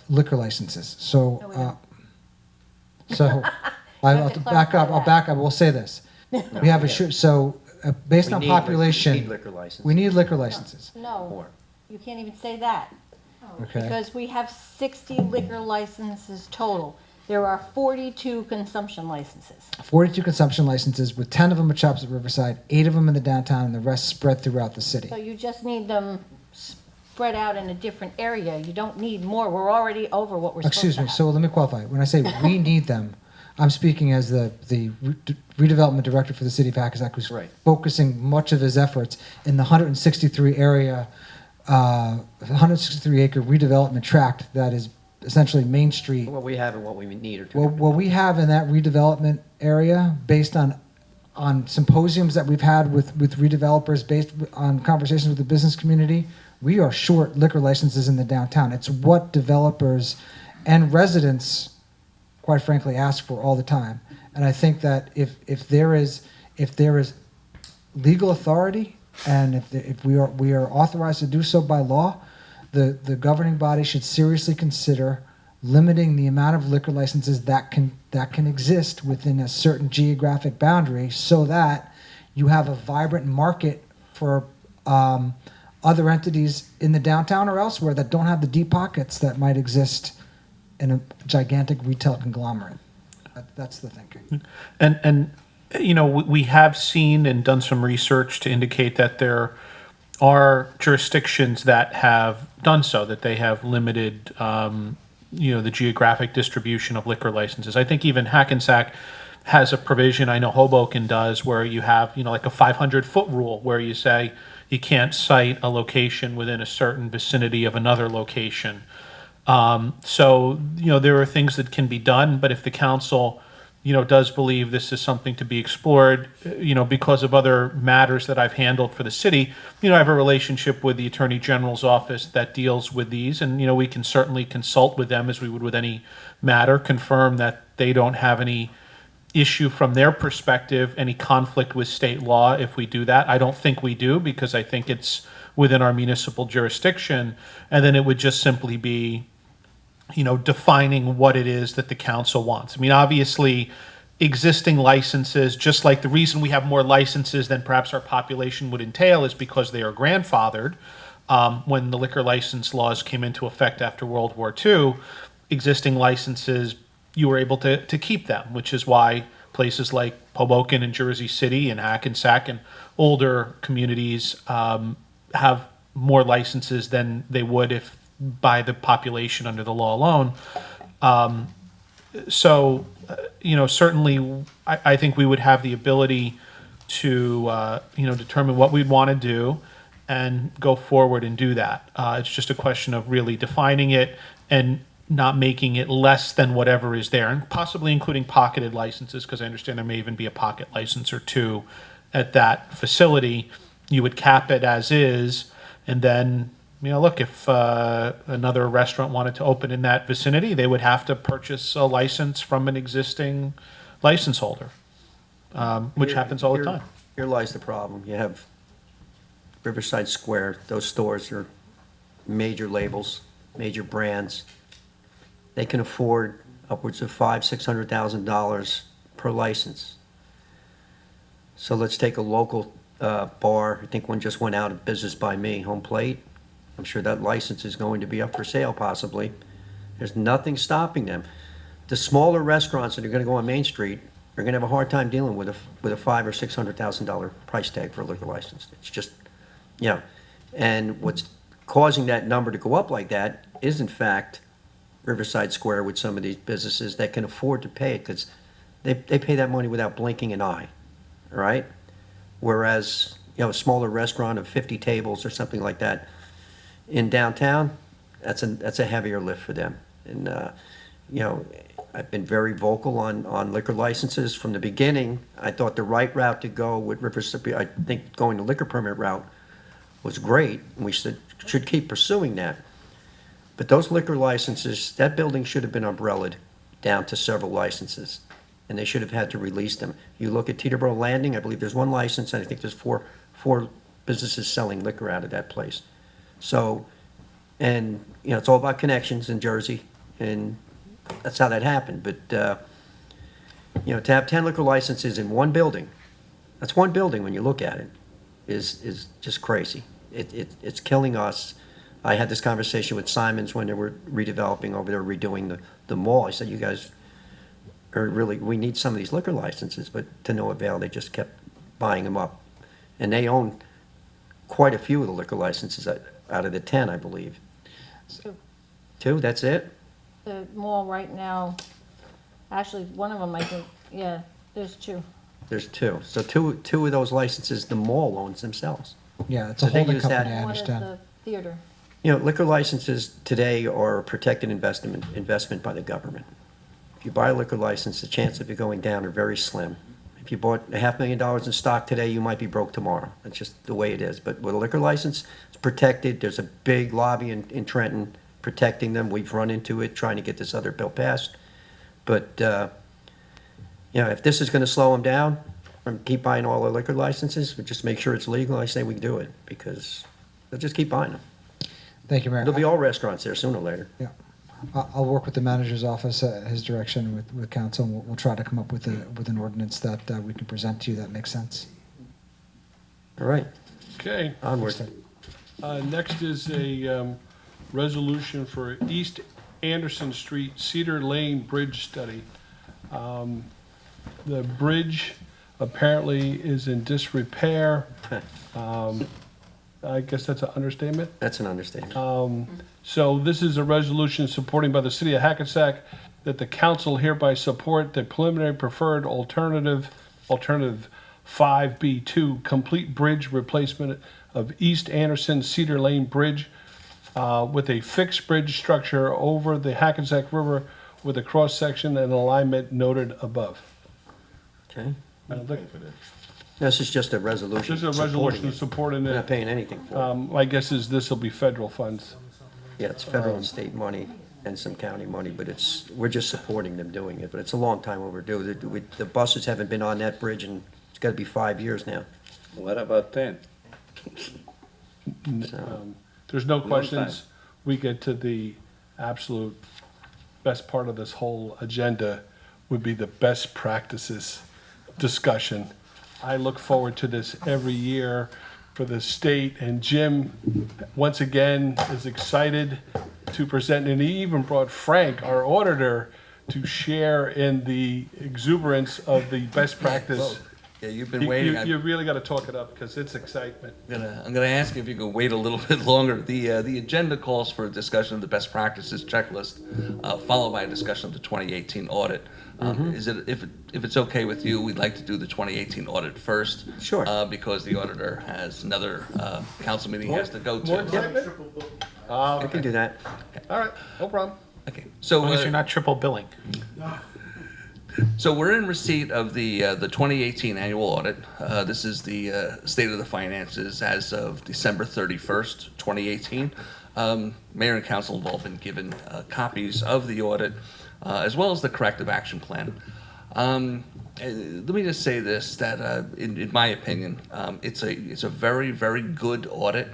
Speaker 9: liquor licenses. So,
Speaker 1: No, we don't.
Speaker 9: so I'll
Speaker 1: have to
Speaker 9: back up.
Speaker 1: clarify
Speaker 9: I'll back up. We'll say this. We have a based
Speaker 3: We
Speaker 9: on
Speaker 3: need
Speaker 9: population,
Speaker 3: liquor licenses.
Speaker 9: we need liquor licenses.
Speaker 1: No,
Speaker 3: More.
Speaker 1: you can't even say that,
Speaker 9: Okay.
Speaker 1: because we have 60 liquor licenses total. There are 42 consumption licenses.
Speaker 9: 42 consumption licenses, with 10 of them at Shops at Riverside, 8 of them in the downtown, and the rest spread throughout the city.
Speaker 1: So you just need them spread out in a different area. You don't need more. We're already over what we're supposed to
Speaker 9: Excuse me.
Speaker 1: have.
Speaker 9: So let me qualify. When I say we need them, I'm speaking as the redevelopment director for the city of Hackensack, who's
Speaker 3: Right.
Speaker 9: focusing much of his efforts in the 163 area, 163 acre redevelopment tract that is essentially Main Street.
Speaker 3: What we have and what we need are two
Speaker 9: Well,
Speaker 3: different
Speaker 9: what we have in that redevelopment area, based on symposiums that we've had with redevelopers, based on conversations with the business community, we are short liquor licenses in the downtown. It's what developers and residents, quite frankly, ask for all the time. And I think that if there is legal authority, and if we are authorized to do so by law, the governing body should seriously consider limiting the amount of liquor licenses that can exist within a certain geographic boundary, so that you have a vibrant market for other entities in the downtown or elsewhere that don't have the deep pockets that might exist in a gigantic retail conglomerate. That's the thinking.
Speaker 10: And you know, we have seen and done some research to indicate that there are jurisdictions that have done so, that they have limited, the geographic distribution of liquor licenses. I think even Hackensack has a provision, I know Hoboken does, where you have, like a 500-foot rule, where you say you can't cite a location within a certain vicinity of another location. So, there are things that can be done, but if the council, does believe this is something to be explored, because of other matters that I've handled for the city, I have a relationship with the Attorney General's office that deals with these, and, we can certainly consult with them as we would with any matter, confirm that they don't have any issue from their perspective, any conflict with state law if we do that. I don't think we do, because I think it's within our municipal jurisdiction, and then it would just simply be defining what it is that the council wants. I mean, obviously, existing licenses, just like the reason we have more licenses than perhaps our population would entail is because they are grandfathered. When the liquor license laws came into effect after World War II, existing licenses, you were able to keep them, which is why places like Hoboken and Jersey City and Hackensack and older communities have more licenses than they would if by the population under the law alone. Certainly, I think we would have the ability to, determine what we'd want to do and go forward and do that. It's just a question of really defining it and not making it less than whatever is there, and possibly including pocketed licenses, because I understand there may even be a pocket license or two at that facility. You would cap it as is, and then, look, if another restaurant wanted to open in that vicinity, they would have to purchase a license from an existing license holder, which happens all the time.
Speaker 3: Here lies the problem. You have Riverside Square, those stores are major labels, major brands. They can afford upwards of $600,000 per license. So let's take a local bar. I think one just went out of business by me, Home Plate. I'm sure that license is going to be up for sale possibly. There's nothing stopping them. The smaller restaurants that are going to go on Main Street are going to have a hard time dealing with a $500,000 or $600,000 price tag for a liquor license. It's just, and what's causing that number to go up like that is in fact Riverside Square with some of these businesses that can afford to pay it because they pay that money without blinking an eye, all right? Whereas, a smaller restaurant of 50 tables or something like that in downtown, that's a heavier lift for them. And, I've been very vocal on liquor licenses from the beginning. I thought the right route to go with Riverside, I think going the liquor permit route was great, and we should keep pursuing that. But those liquor licenses, that building should have been umbrellaed down to several licenses, and they should have had to release them. You look at Teterboro Landing, I believe there's one license, and I think there's four businesses selling liquor out of that place. So, and, it's all about connections in Jersey, and that's how that happened. But, to have 10 liquor licenses in one building, that's one building when you look at it, is just crazy. It's killing us. I had this conversation with Simons when they were redeveloping over there, redoing the mall. I said, you guys are really, we need some of these liquor licenses, but to no avail. They just kept buying them up. And they own quite a few of the liquor licenses out of the 10, I believe.
Speaker 1: So
Speaker 3: 2, that's it?
Speaker 1: the mall right now, actually, one of them, I think, yeah, there's 2.
Speaker 3: There's 2. So two of those licenses, the mall owns themselves.
Speaker 9: Yeah, it's a
Speaker 3: So they
Speaker 9: holding
Speaker 3: use that-
Speaker 9: company, I
Speaker 1: One is
Speaker 9: understand.
Speaker 1: the theater.
Speaker 3: Liquor licenses today are a protected investment by the government. If you buy a liquor license, the chance of it going down are very slim. If you bought $500,000 in stock today, you might be broke tomorrow. That's just the way it is. But with a liquor license, it's protected. There's a big lobby in Trenton protecting them. We've run into it trying to get this other bill passed. But, if this is going to slow them down from keep buying all the liquor licenses, we just make sure it's legal, I say we do it because they'll just keep buying them.
Speaker 9: Thank you, Mayor.
Speaker 3: There'll be all restaurants there sooner or later.
Speaker 9: Yeah. I'll work with the manager's office, his direction with council, and we'll try to come up with an ordinance that we can present to you that makes sense.
Speaker 3: All right,
Speaker 4: Okay.
Speaker 3: onward.
Speaker 4: Next is a resolution for East Anderson Street Cedar Lane Bridge Study. The bridge apparently is in disrepair. I guess that's an understatement.
Speaker 3: That's an understatement.
Speaker 4: So this is a resolution supporting by the city of Hackensack that the council hereby support the preliminary preferred alternative 5B2, complete bridge replacement of East Anderson Cedar Lane Bridge with a fixed bridge structure over the Hackensack River with a cross-section and alignment noted above.
Speaker 3: Okay.
Speaker 4: I think
Speaker 3: This is just a resolution.
Speaker 4: This is a
Speaker 3: supporting
Speaker 4: resolution
Speaker 3: it.
Speaker 4: supporting
Speaker 3: We're not
Speaker 4: it.
Speaker 3: paying anything for it.
Speaker 4: My guess is this will be federal funds.
Speaker 3: Yeah, it's federal and state money and some county money, but we're just supporting them doing it, but it's a long time overdue. The buses haven't been on that bridge and it's gotta be 5 years now.
Speaker 2: What about 10?
Speaker 3: So,
Speaker 4: There's no
Speaker 2: Long
Speaker 4: questions. We get to the absolute best part of this whole agenda would be the best practices discussion. I look forward to this every year for the state, and Jim, once again, is excited to present, and he even brought Frank, our auditor, to share in the exuberance of the best practice.
Speaker 11: Yeah, you've been waiting.
Speaker 4: You really gotta talk it up, because it's excitement.
Speaker 11: I'm gonna ask if you could wait a little bit longer. The agenda calls for a discussion of the best practices checklist, followed by a discussion of the 2018 audit. Is it, if it's okay with you, we'd like to do the 2018 audit first.
Speaker 3: Sure.
Speaker 11: Because the auditor has another, council meeting he has to go
Speaker 4: More
Speaker 11: to.
Speaker 4: excitement?
Speaker 3: I can do that.
Speaker 4: All right, no problem.
Speaker 11: Okay,
Speaker 10: As
Speaker 11: so.
Speaker 10: long as you're not triple billing.
Speaker 11: So we're in receipt of the 2018 annual audit. This is the state of the finances as of December 31st, 2018. Mayor and council have all been given copies of the audit as well as the corrective action plan. Let me just say this, that in my opinion, it's a very, very good audit.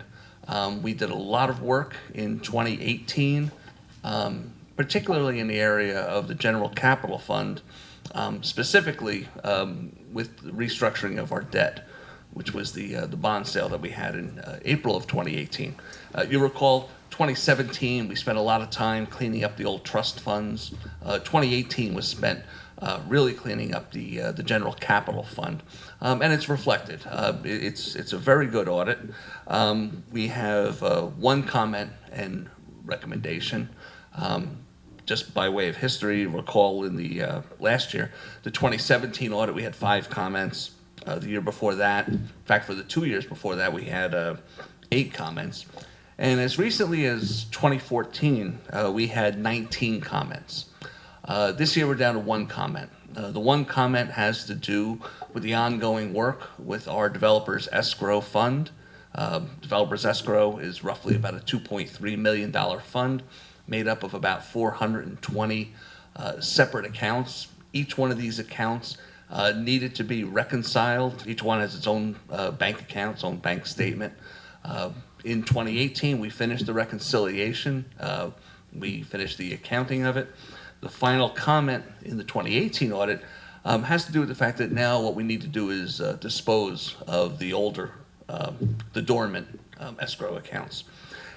Speaker 11: We did a lot of work in 2018, particularly in the area of the general capital fund. Specifically with the restructuring of our debt, which was the bond sale that we had in April of 2018. You recall 2017, we spent a lot of time cleaning up the old trust funds. 2018 was spent really cleaning up the general capital fund, and it's reflected. It's a very good audit. We have one comment and recommendation. Just by way of history, recall in the last year, the 2017 audit, we had 5 comments. The year before that, in fact, for the 2 years before that, we had 8 comments. And as recently as 2014, we had 19 comments. This year, we're down to 1 comment. The 1 comment has to do with the ongoing work with our developers escrow fund. Developers escrow is roughly about a $2.3 million fund, made up of about 420 separate accounts. Each one of these accounts needed to be reconciled. Each one has its own bank account, its own bank statement. In 2018, we finished the reconciliation. We finished the accounting of it. The final comment in the 2018 audit has to do with the fact that now what we need to do is dispose of the older, the dormant escrow accounts.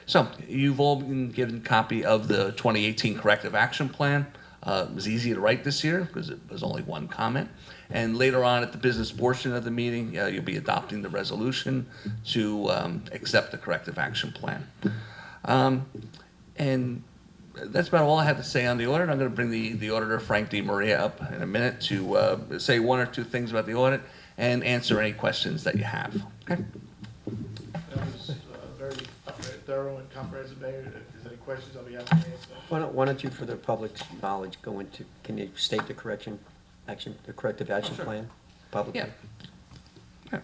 Speaker 11: So you've all been given a copy of the 2018 corrective action plan. It was easy to write this year because it was only 1 comment. And later on at the business portion of the meeting, you'll be adopting the resolution to accept the corrective action plan. And that's about all I have to say on the audit. I'm going to bring the auditor, Frank DeMaria, up in a minute to say 1 or 2 things about the audit and answer any questions that you have. Okay?
Speaker 12: That was very thorough and comprehensive, Mayor. If there's any questions, I'll be happy to answer.
Speaker 3: Why don't you, for the public's knowledge, go into, can you state the the corrective action plan publicly?
Speaker 11: Yeah.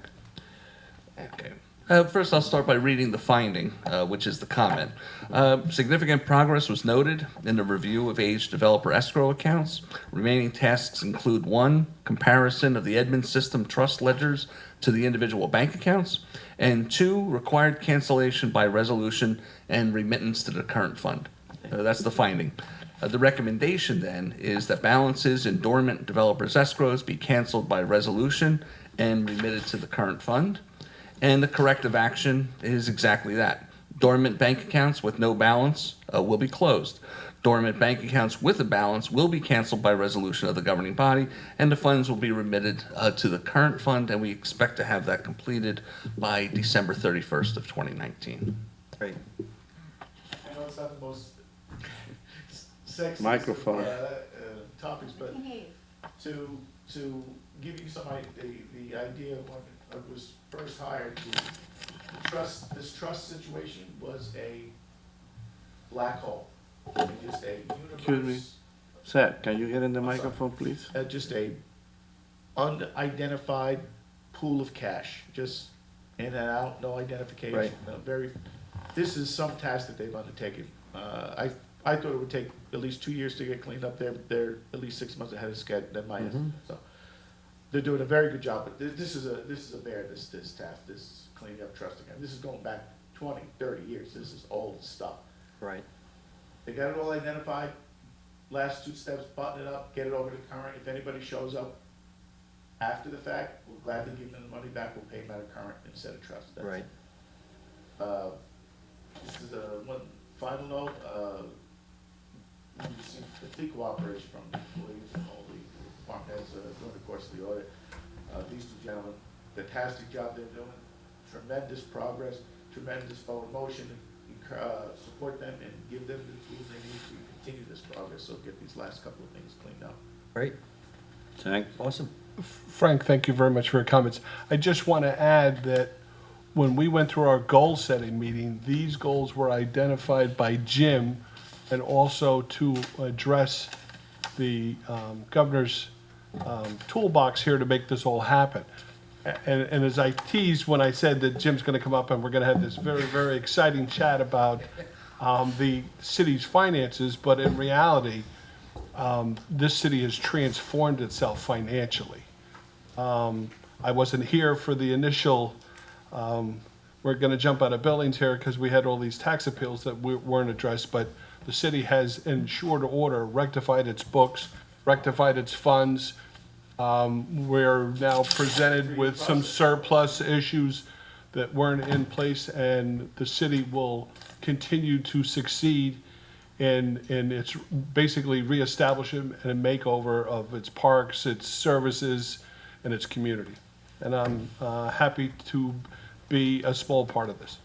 Speaker 11: Okay. First, I'll start by reading the finding, which is the comment. Significant progress was noted in the review of aged developer escrow accounts. Remaining tasks include 1, comparison of the Edmunds system trust ledgers to the individual bank accounts, and 2, required cancellation by resolution and remittance to the current fund. That's the finding. The recommendation then is that balances in dormant developers escrows be canceled by resolution and remitted to the current fund. And the corrective action is exactly that. Dormant bank accounts with no balance will be closed. Dormant bank accounts with a balance will be canceled by resolution of the governing body, and the funds will be remitted to the current fund, and we expect to have that completed by December 31st of 2019.
Speaker 3: Great.
Speaker 12: I know it's not the most sexy
Speaker 2: Microphone.
Speaker 12: topics, but to give you some the idea of when I was first hired, this trust situation was a black hole. Just a
Speaker 2: Excuse me.
Speaker 12: universe,
Speaker 2: Sir, can you get in the
Speaker 12: sorry.
Speaker 2: microphone, please?
Speaker 12: just a unidentified pool of cash, just in and out, no identification.
Speaker 3: Right.
Speaker 12: This is some task that they've undertaken. I thought it would take at least 2 years to get cleaned up. They're at least 6 months ahead of schedule than my estimate. So they're doing a very good job, but this is a bear, this task, this cleaning up trust account. This is going back 20, 30 years. This is old stuff.
Speaker 3: Right.
Speaker 12: They got it all identified. Last 2 steps, button it up, get it over to current. If anybody shows up after the fact, we'll gladly give them the money back. We'll pay them out of current instead of trust. That's
Speaker 3: Right.
Speaker 12: This is one final note. We received complete cooperation from the employees and all the department heads during the course of the audit. These 2 gentlemen, fantastic job they're doing, tremendous progress, tremendous forward motion. Support them and give them the tools they need to continue this progress, so get these last couple of things cleaned up.
Speaker 3: Great.
Speaker 2: Thanks.
Speaker 3: Awesome.
Speaker 4: Frank, thank you very much for your comments. I just want to add that when we went through our goal-setting meeting, these goals were identified by Jim, and also to address the governor's toolbox here to make this all happen. And as I teased when I said that Jim's going to come up and we're going to have this very, very exciting chat about the city's finances, but in reality, this city has transformed itself financially. I wasn't here for the initial, we're going to jump out of buildings here because we had all these tax appeals that weren't addressed, but the city has, in short order, rectified its books, rectified its funds. We're now presented with some surplus issues that weren't in place, and the city will continue to succeed in its basically reestablishment and a makeover of its parks, its services, and its community. And I'm happy to be a small part of this.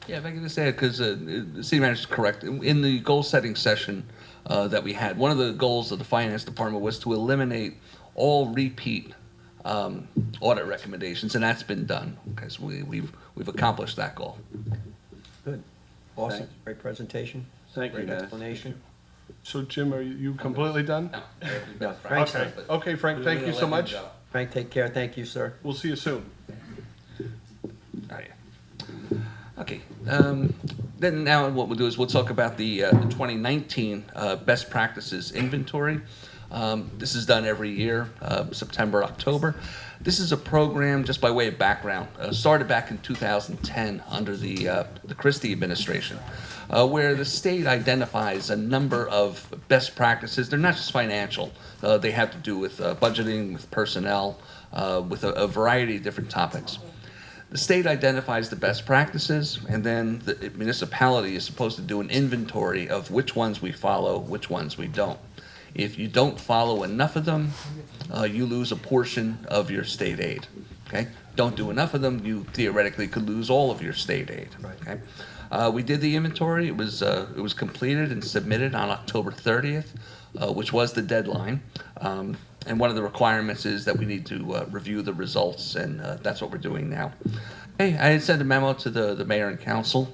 Speaker 11: Yeah, if I can just add, because the city manager is correct. In the goal-setting session that we had, one of the goals of the finance department was to eliminate all repeat audit recommendations, and that's been done. Okay, so we've accomplished that goal.
Speaker 3: Good. Awesome.
Speaker 2: Thank you.
Speaker 3: Great presentation.
Speaker 2: Thank you,
Speaker 3: Great
Speaker 2: guys.
Speaker 3: explanation.
Speaker 4: So Jim, are you completely done?
Speaker 3: Yeah, Frank's
Speaker 4: Okay,
Speaker 3: done.
Speaker 4: okay, Frank, thank you so much.
Speaker 3: Frank, take care. Thank you, sir.
Speaker 4: We'll see you soon.
Speaker 11: Oh, yeah. Okay. Then now what we'll do is we'll talk about the 2019 best practices inventory. This is done every year, September, October. This is a program, just by way of background, started back in 2010 under the Christie administration, where the state identifies a number of best practices. They're not just financial. They have to do with budgeting, with personnel, with a variety of different topics. The state identifies the best practices, and then the municipality is supposed to do an inventory of which ones we follow, which ones we don't. If you don't follow enough of them, you lose a portion of your state aid. Okay? Don't do enough of them, you theoretically could lose all of your state aid. Okay? We did the inventory. It was completed and submitted on October 30th, which was the deadline. And one of the requirements is that we need to review the results, and that's what we're doing now. Hey, I had sent a memo to the mayor and council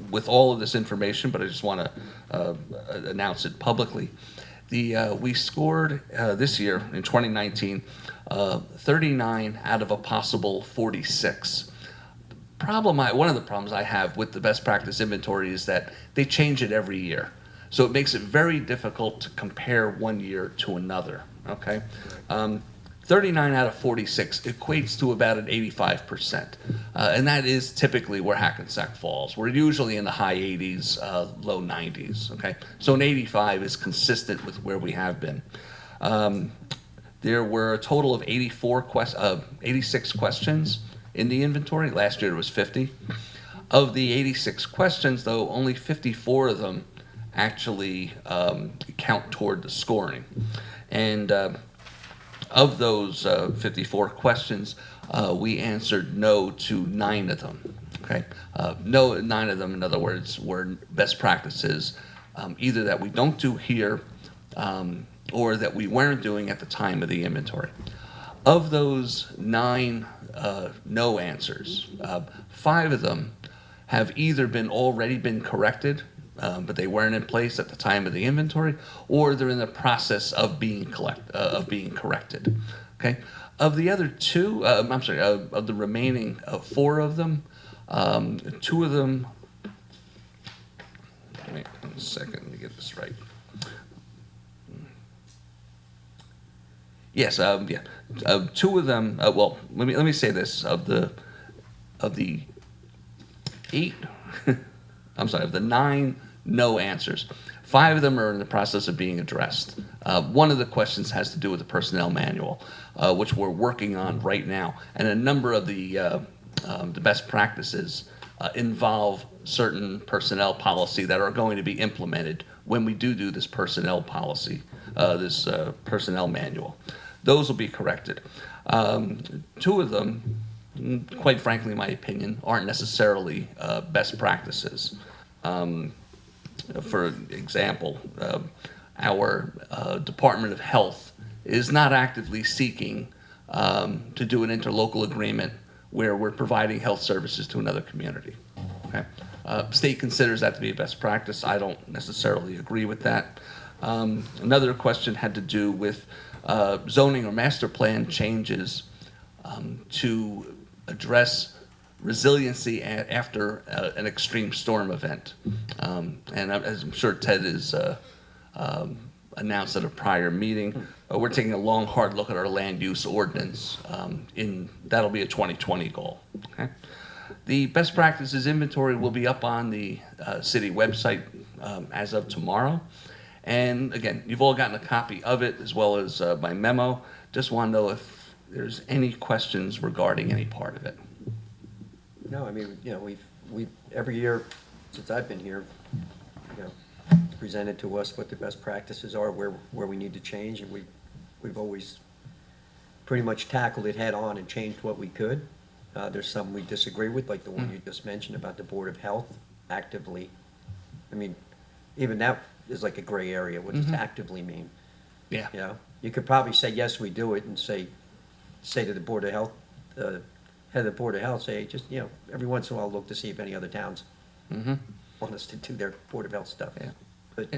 Speaker 11: with all of this information, but I just want to announce it publicly. We scored this year in 2019 39 out of a possible 46. One of the problems I have with the best practice inventory is that they change it every year. So it makes it very difficult to compare one year to another, okay? 39 out of 46 equates to about an 85%. And that is typically where Hackensack falls. We're usually in the high 80s, low 90s, okay? So an 85 is consistent with where we have been. There were a total of 86 questions in the inventory. Last year it was 50. Of the 86 questions, though, only 54 of them actually count toward the scoring. And of those 54 questions, we answered no to 9 of them. Okay, no, 9 of them, in other words, were best practices, either that we don't do here or that we weren't doing at the time of the inventory. Of those 9 no answers, 5 of them have either already been corrected, but they weren't in place at the time of the inventory, or they're in the process of being corrected. Okay, of the other 2, of the remaining 4 of them, 2 of them. Wait 1 second, let me get this right. Yes, 2 of them. Well, let me say this: of the 8, I'm sorry, of the 9 no answers, 5 of them are in the process of being addressed. One of the questions has to do with the personnel manual, which we're working on right now, and a number of the best practices involve certain personnel policy that are going to be implemented when we do this personnel policy, this personnel manual. Those will be corrected. 2 of them, quite frankly, in my opinion, aren't necessarily best practices. For example, our Department of Health is not actively seeking to do an interlocal agreement where we're providing health services to another community. Okay? State considers that to be a best practice. I don't necessarily agree with that. Another question had to do with zoning or master plan changes to address resiliency after an extreme storm event. And as I'm sure Ted has announced at a prior meeting, we're taking a long, hard look at our land use ordinance. That'll be a 2020 goal. Okay? The best practices inventory will be up on the city website as of tomorrow. And again, you've all gotten a copy of it as well as my memo. Just want to know if there's any questions regarding any part of it.
Speaker 13: No, I mean, we've every year since I've been here, presented to us what the best practices are, where we need to change, and we've always pretty much tackled it head on and changed what we could. There's some we disagree with, like the one you just mentioned about the Board of Health actively. I mean, even that is like a gray area. What does actively mean?
Speaker 11: Yeah.
Speaker 13: You could probably say, yes, we do it, and say to the Board of Health, head of the Board of Health, say, just, every once in a while, look to see if any other towns want us to do their Board of Health stuff.
Speaker 11: Yeah.
Speaker 13: But,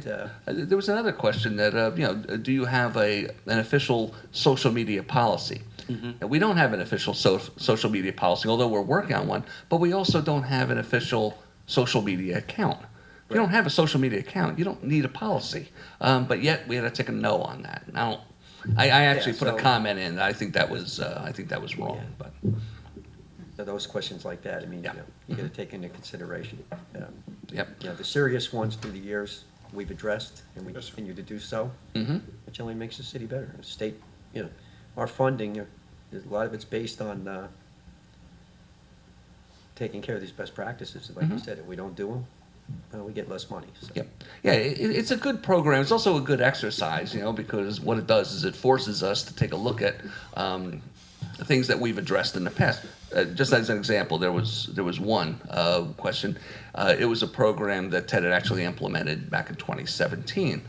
Speaker 11: there was another question that, do you have an official social media policy? And we don't have an official social media policy, although we're working on one, but we also don't have an official social media account. If you don't have a social media account, you don't need a policy. But yet, we had to take a no on that. Now, I actually put a comment in. I think that was wrong.
Speaker 13: Yeah.
Speaker 11: But
Speaker 13: so those questions like that, I mean, you got to take into consideration.
Speaker 11: Yep.
Speaker 13: The serious ones through the years, we've addressed, and we continue to do so, which only makes the city better. The state, our funding, a lot of it's based on taking care of these best practices. Like you said, if we don't do them, we get less money. So.
Speaker 11: Yep. Yeah, it's a good program. It's also a good exercise, because what it does is it forces us to take a look at things that we've addressed in the past. Just as an example, there was one question. It was a program that Ted had actually implemented back in 2017.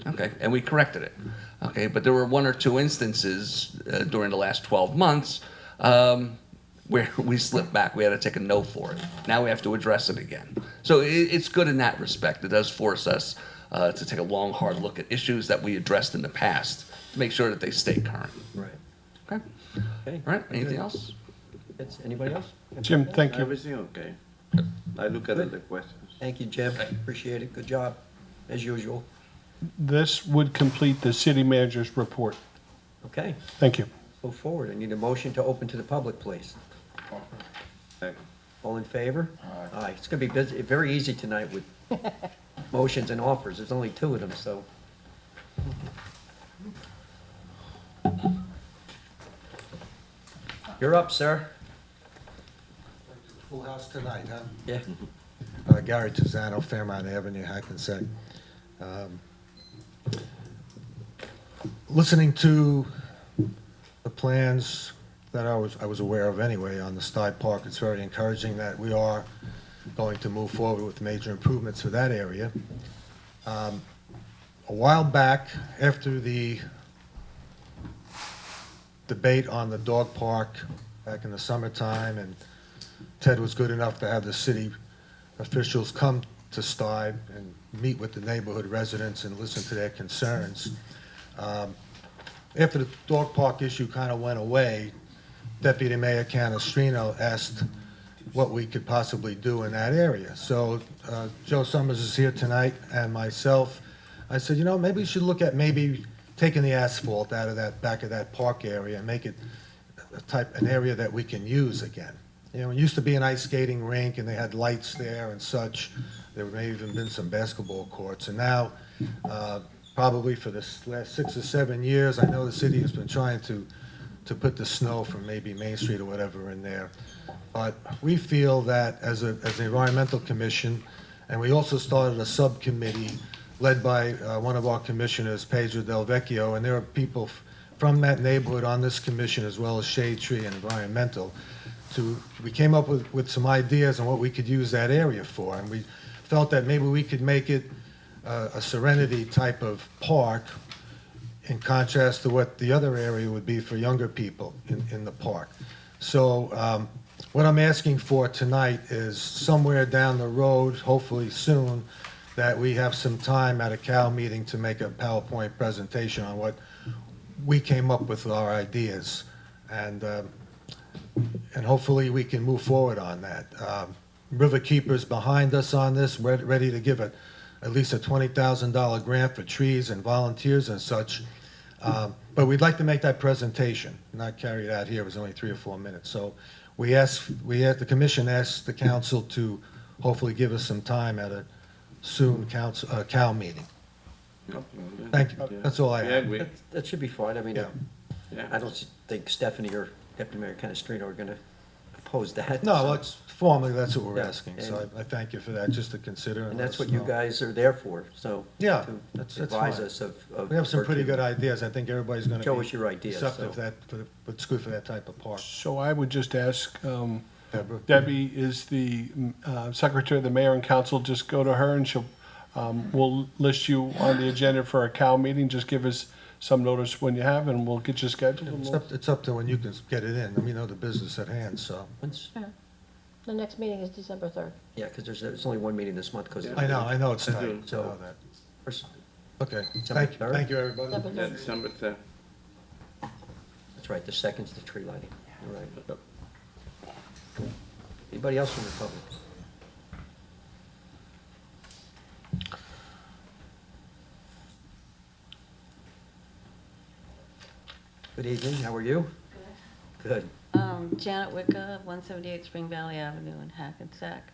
Speaker 11: Okay, and we corrected it. Okay, but there were 1 or 2 instances during the last 12 months where we slipped back. We had to take a no for it. Now we have to address it again. So it's good in that respect. It does force us to take a long, hard look at issues that we addressed in the past to make sure that they stay current.
Speaker 13: Right.
Speaker 11: Okay.
Speaker 13: Okay.
Speaker 11: All right. Anything else?
Speaker 13: Anybody else?
Speaker 4: Jim, thank you.
Speaker 2: Everything okay? I look at the questions.
Speaker 13: Thank you, Jim. Appreciate it. Good job, as usual.
Speaker 4: This would complete the city manager's report.
Speaker 13: Okay,
Speaker 4: Thank you.
Speaker 13: move forward. I need a motion to open to the public, please.
Speaker 2: Second.
Speaker 13: All in favor? Aye. It's gonna be busy, very easy tonight with motions and offers. There's only 2 of them, so. You're up, sir.
Speaker 3: Full house tonight, huh?
Speaker 13: Yeah.
Speaker 3: Gary Tizano, Fairmount Avenue, Hackensack. Listening to the plans that I was aware of anyway on the Stein Park, it's very encouraging that we are going to move forward with major improvements for that area. A while back, after the debate on the dog park back in the summertime, and Ted was good enough to have the city officials come to Stein and meet with the neighborhood residents and listen to their concerns. After the dog park issue kind of went away, Deputy Mayor Canestrino asked what we could possibly do in that area. So Joe Summers is here tonight, and myself, I said, you know, maybe we should look at maybe taking the asphalt out of that back of that park area and make it an area that we can use again. You know, it used to be an ice skating rink, and they had lights there and such. There may have even been some basketball courts, and now, probably for the last 6 or 7 years, I know the city has been trying to put the snow from maybe Main Street or whatever in there. But we feel that as an environmental commission, and we also started a subcommittee led by one of our commissioners, Pedro Del Vecchio, and there are people from that neighborhood on this commission, as well as Shade Tree and Environmental. We came up with some ideas on what we could use that area for, and we felt that maybe we could make it a Serenity type of park, in contrast to what the other area would be for younger people in the park. So what I'm asking for tonight is somewhere down the road, hopefully soon, that we have some time at a CAL meeting to make a PowerPoint presentation on what we came up with our ideas. And hopefully we can move forward on that. Riverkeeper's behind us on this, ready to give at least a $20,000 grant for trees and volunteers and such. But we'd like to make that presentation, not carry it out here. It was only 3 or 4 minutes. So the commission asked the council to hopefully give us some time at a soon CAL meeting. Thank you. That's all I have.
Speaker 13: That should be fine. I mean,
Speaker 2: Yeah.
Speaker 13: I don't think Stephanie or Deputy Mayor Canestrino are gonna oppose that.
Speaker 3: No,
Speaker 13: so-
Speaker 3: well, formally, that's what we're
Speaker 13: Yeah,
Speaker 3: asking, so I thank you for that, just to consider.
Speaker 13: And
Speaker 3: let
Speaker 13: that's
Speaker 3: us
Speaker 13: what you
Speaker 3: know.
Speaker 13: guys are there for, so.
Speaker 3: Yeah,
Speaker 13: to
Speaker 3: that's
Speaker 13: advise
Speaker 3: fine.
Speaker 13: us of.
Speaker 3: We have some
Speaker 13: work
Speaker 3: pretty
Speaker 13: you-
Speaker 3: good ideas. I think everybody's gonna be.
Speaker 13: Show us your ideas,
Speaker 3: receptive
Speaker 13: so.
Speaker 3: that, it's good for that type of park.
Speaker 4: So I would just ask,
Speaker 3: Deborah?
Speaker 4: Debbie is the secretary of the mayor and council, just go to her and she'll, we'll list you on the agenda for a CAL meeting, just give us some notice when you have, and we'll get you scheduled. and we'll-
Speaker 3: It's up to when you can get it in, we know the business at hand, so.
Speaker 13: When's-
Speaker 1: The next meeting is December 3rd.
Speaker 13: Yeah, because there's only one meeting this month, because.
Speaker 3: I know it's
Speaker 2: I
Speaker 3: tight,
Speaker 2: do.
Speaker 3: I know
Speaker 13: So-
Speaker 3: that. Okay,
Speaker 13: December 3rd?
Speaker 3: thank you, everybody.
Speaker 1: December
Speaker 2: Yeah,
Speaker 1: 3rd.
Speaker 2: December 3rd.
Speaker 13: That's right, the second's the tree lighting, you're right. Anybody else from the public? Good evening, how are you? Good.
Speaker 14: Janet Wicca, 178 Spring Valley Avenue in Hackensack.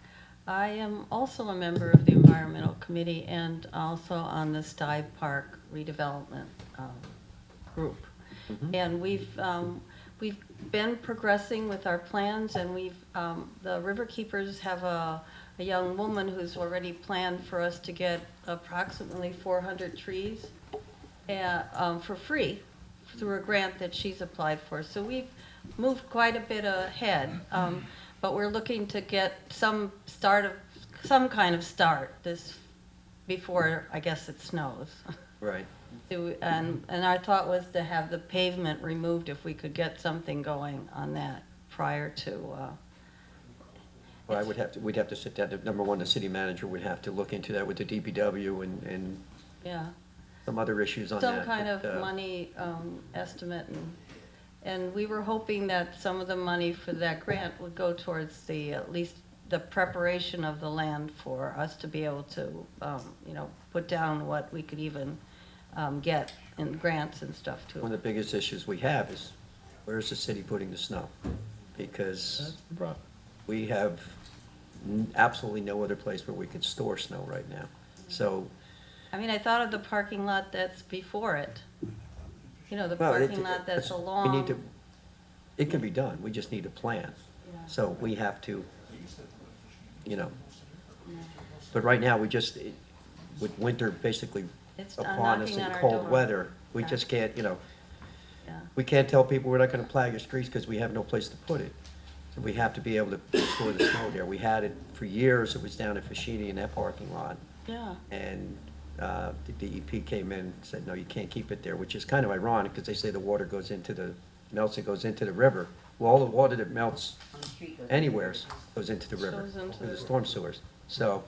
Speaker 14: I am also a member of the Environmental Committee and also on the Sty Park redevelopment group. And we've been progressing with our plans, and the Riverkeepers have a young woman who's already planned for us to get approximately 400 trees for free through a grant that she's applied for. So we've moved quite a bit ahead, but we're looking to get some kind of start before, I guess, it snows.
Speaker 13: Right.
Speaker 14: And our thought was to have the pavement removed if we could get something going on that prior to.
Speaker 13: Well, we'd have to sit down, number one, the city manager would have to look into that with the DPW and
Speaker 14: Yeah.
Speaker 13: some other issues on that.
Speaker 14: Some kind
Speaker 13: but,
Speaker 14: of money estimate, and we were hoping that some of the money for that grant would go towards at least the preparation of the land for us to be able to, put down what we could even get in grants and stuff too.
Speaker 13: One of the biggest issues we have is, where's the city putting the snow? Because we have absolutely no other place where we could store snow right now. So,
Speaker 14: I mean, I thought of the parking lot that's before it. The
Speaker 13: well,
Speaker 14: parking lot that's
Speaker 13: we need
Speaker 14: along.
Speaker 13: to, it can be done, we just need a plan.
Speaker 14: Yeah.
Speaker 13: So we have to you know. But right now, with winter basically
Speaker 14: It's
Speaker 13: upon us
Speaker 14: knocking on
Speaker 13: and
Speaker 14: our
Speaker 13: cold
Speaker 14: door.
Speaker 13: weather, we
Speaker 14: Yeah.
Speaker 13: just can't, you know,
Speaker 14: Yeah.
Speaker 13: we can't tell people we're not gonna plow your streets because we have no place to put it. So we have to be able to store the snow there. We had it for years, it was down at Fashini in that parking lot.
Speaker 14: Yeah.
Speaker 13: And the DEP came in and said, no, you can't keep it there, which is kind of ironic because they say the water melts and goes into the river. Well, all the water that melts anywhere goes into the river,
Speaker 14: Goes into
Speaker 13: through the
Speaker 14: the
Speaker 13: storm sewers. So,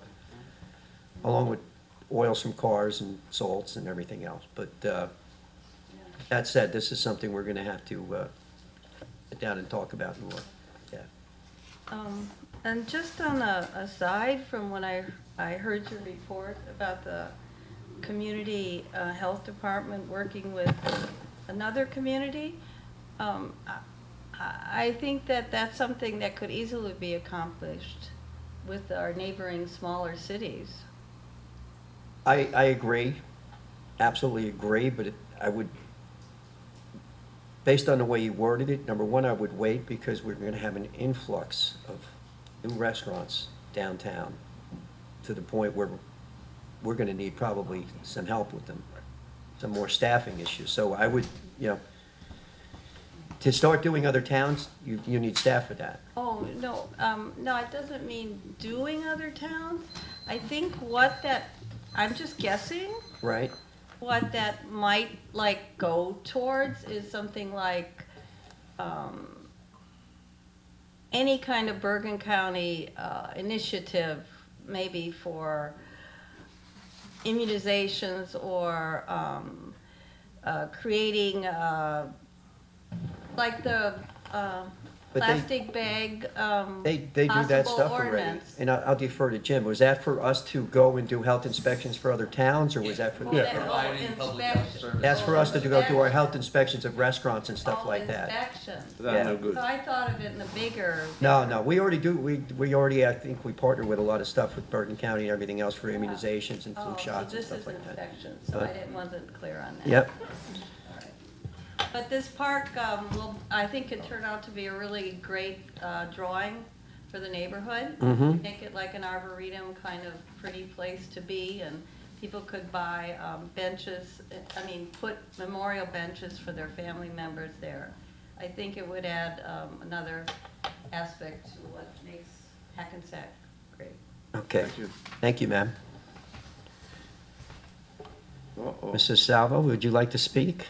Speaker 13: along with oils from cars and salts and everything else. But that said, this is something we're going to have to sit down and talk about more. Yeah.
Speaker 14: And just on a aside from when I heard your report about the community health department working with another community, I think that that's something that could easily be accomplished with our neighboring smaller cities.
Speaker 13: I agree, absolutely agree, but I would, based on the way you worded it, number one, I would wait because we're going to have an influx of new restaurants downtown to the point where we're going to need probably some help with them, some more staffing issues. So I would, to start doing other towns, you need staff for that.
Speaker 14: Oh, no, no, it doesn't mean doing other towns. I think I'm just guessing,
Speaker 13: Right?
Speaker 14: what that might like go towards is something like any kind of Bergen County initiative, maybe for immunizations or creating like the
Speaker 13: But
Speaker 14: plastic bag
Speaker 13: They do that
Speaker 14: possible
Speaker 13: stuff already.
Speaker 14: ordinance.
Speaker 13: And I'll defer to Jim. Was that for us to go and do health inspections for other towns, or was that for?
Speaker 14: Well, that-
Speaker 11: Providing public health
Speaker 14: inspection-
Speaker 11: services.
Speaker 13: That's for us to go do our health inspections of restaurants and stuff like that.
Speaker 14: Inspections.
Speaker 2: That's no
Speaker 13: Yeah.
Speaker 2: good.
Speaker 14: So I thought of it in a bigger.
Speaker 13: No, we already do, we already, I think we partner with a lot of stuff with Bergen County and everything else for immunizations and flu
Speaker 14: Oh,
Speaker 13: shots and
Speaker 14: so
Speaker 13: stuff like that.
Speaker 14: this is inspection, so
Speaker 13: But-
Speaker 14: I wasn't clear on that.
Speaker 13: Yep,
Speaker 14: But this park, I think could turn out to be a really great drawing for the neighborhood.
Speaker 13: Mhm.
Speaker 14: Make it like an arboretum kind of pretty place to be, and people could buy benches, put memorial benches for their family members there. I think it would add another aspect to what makes Hackensack great.
Speaker 13: okay.
Speaker 2: Thank you.
Speaker 13: Thank you, ma'am.
Speaker 2: Uh-oh.
Speaker 13: Mrs. Salvo, would you like to speak?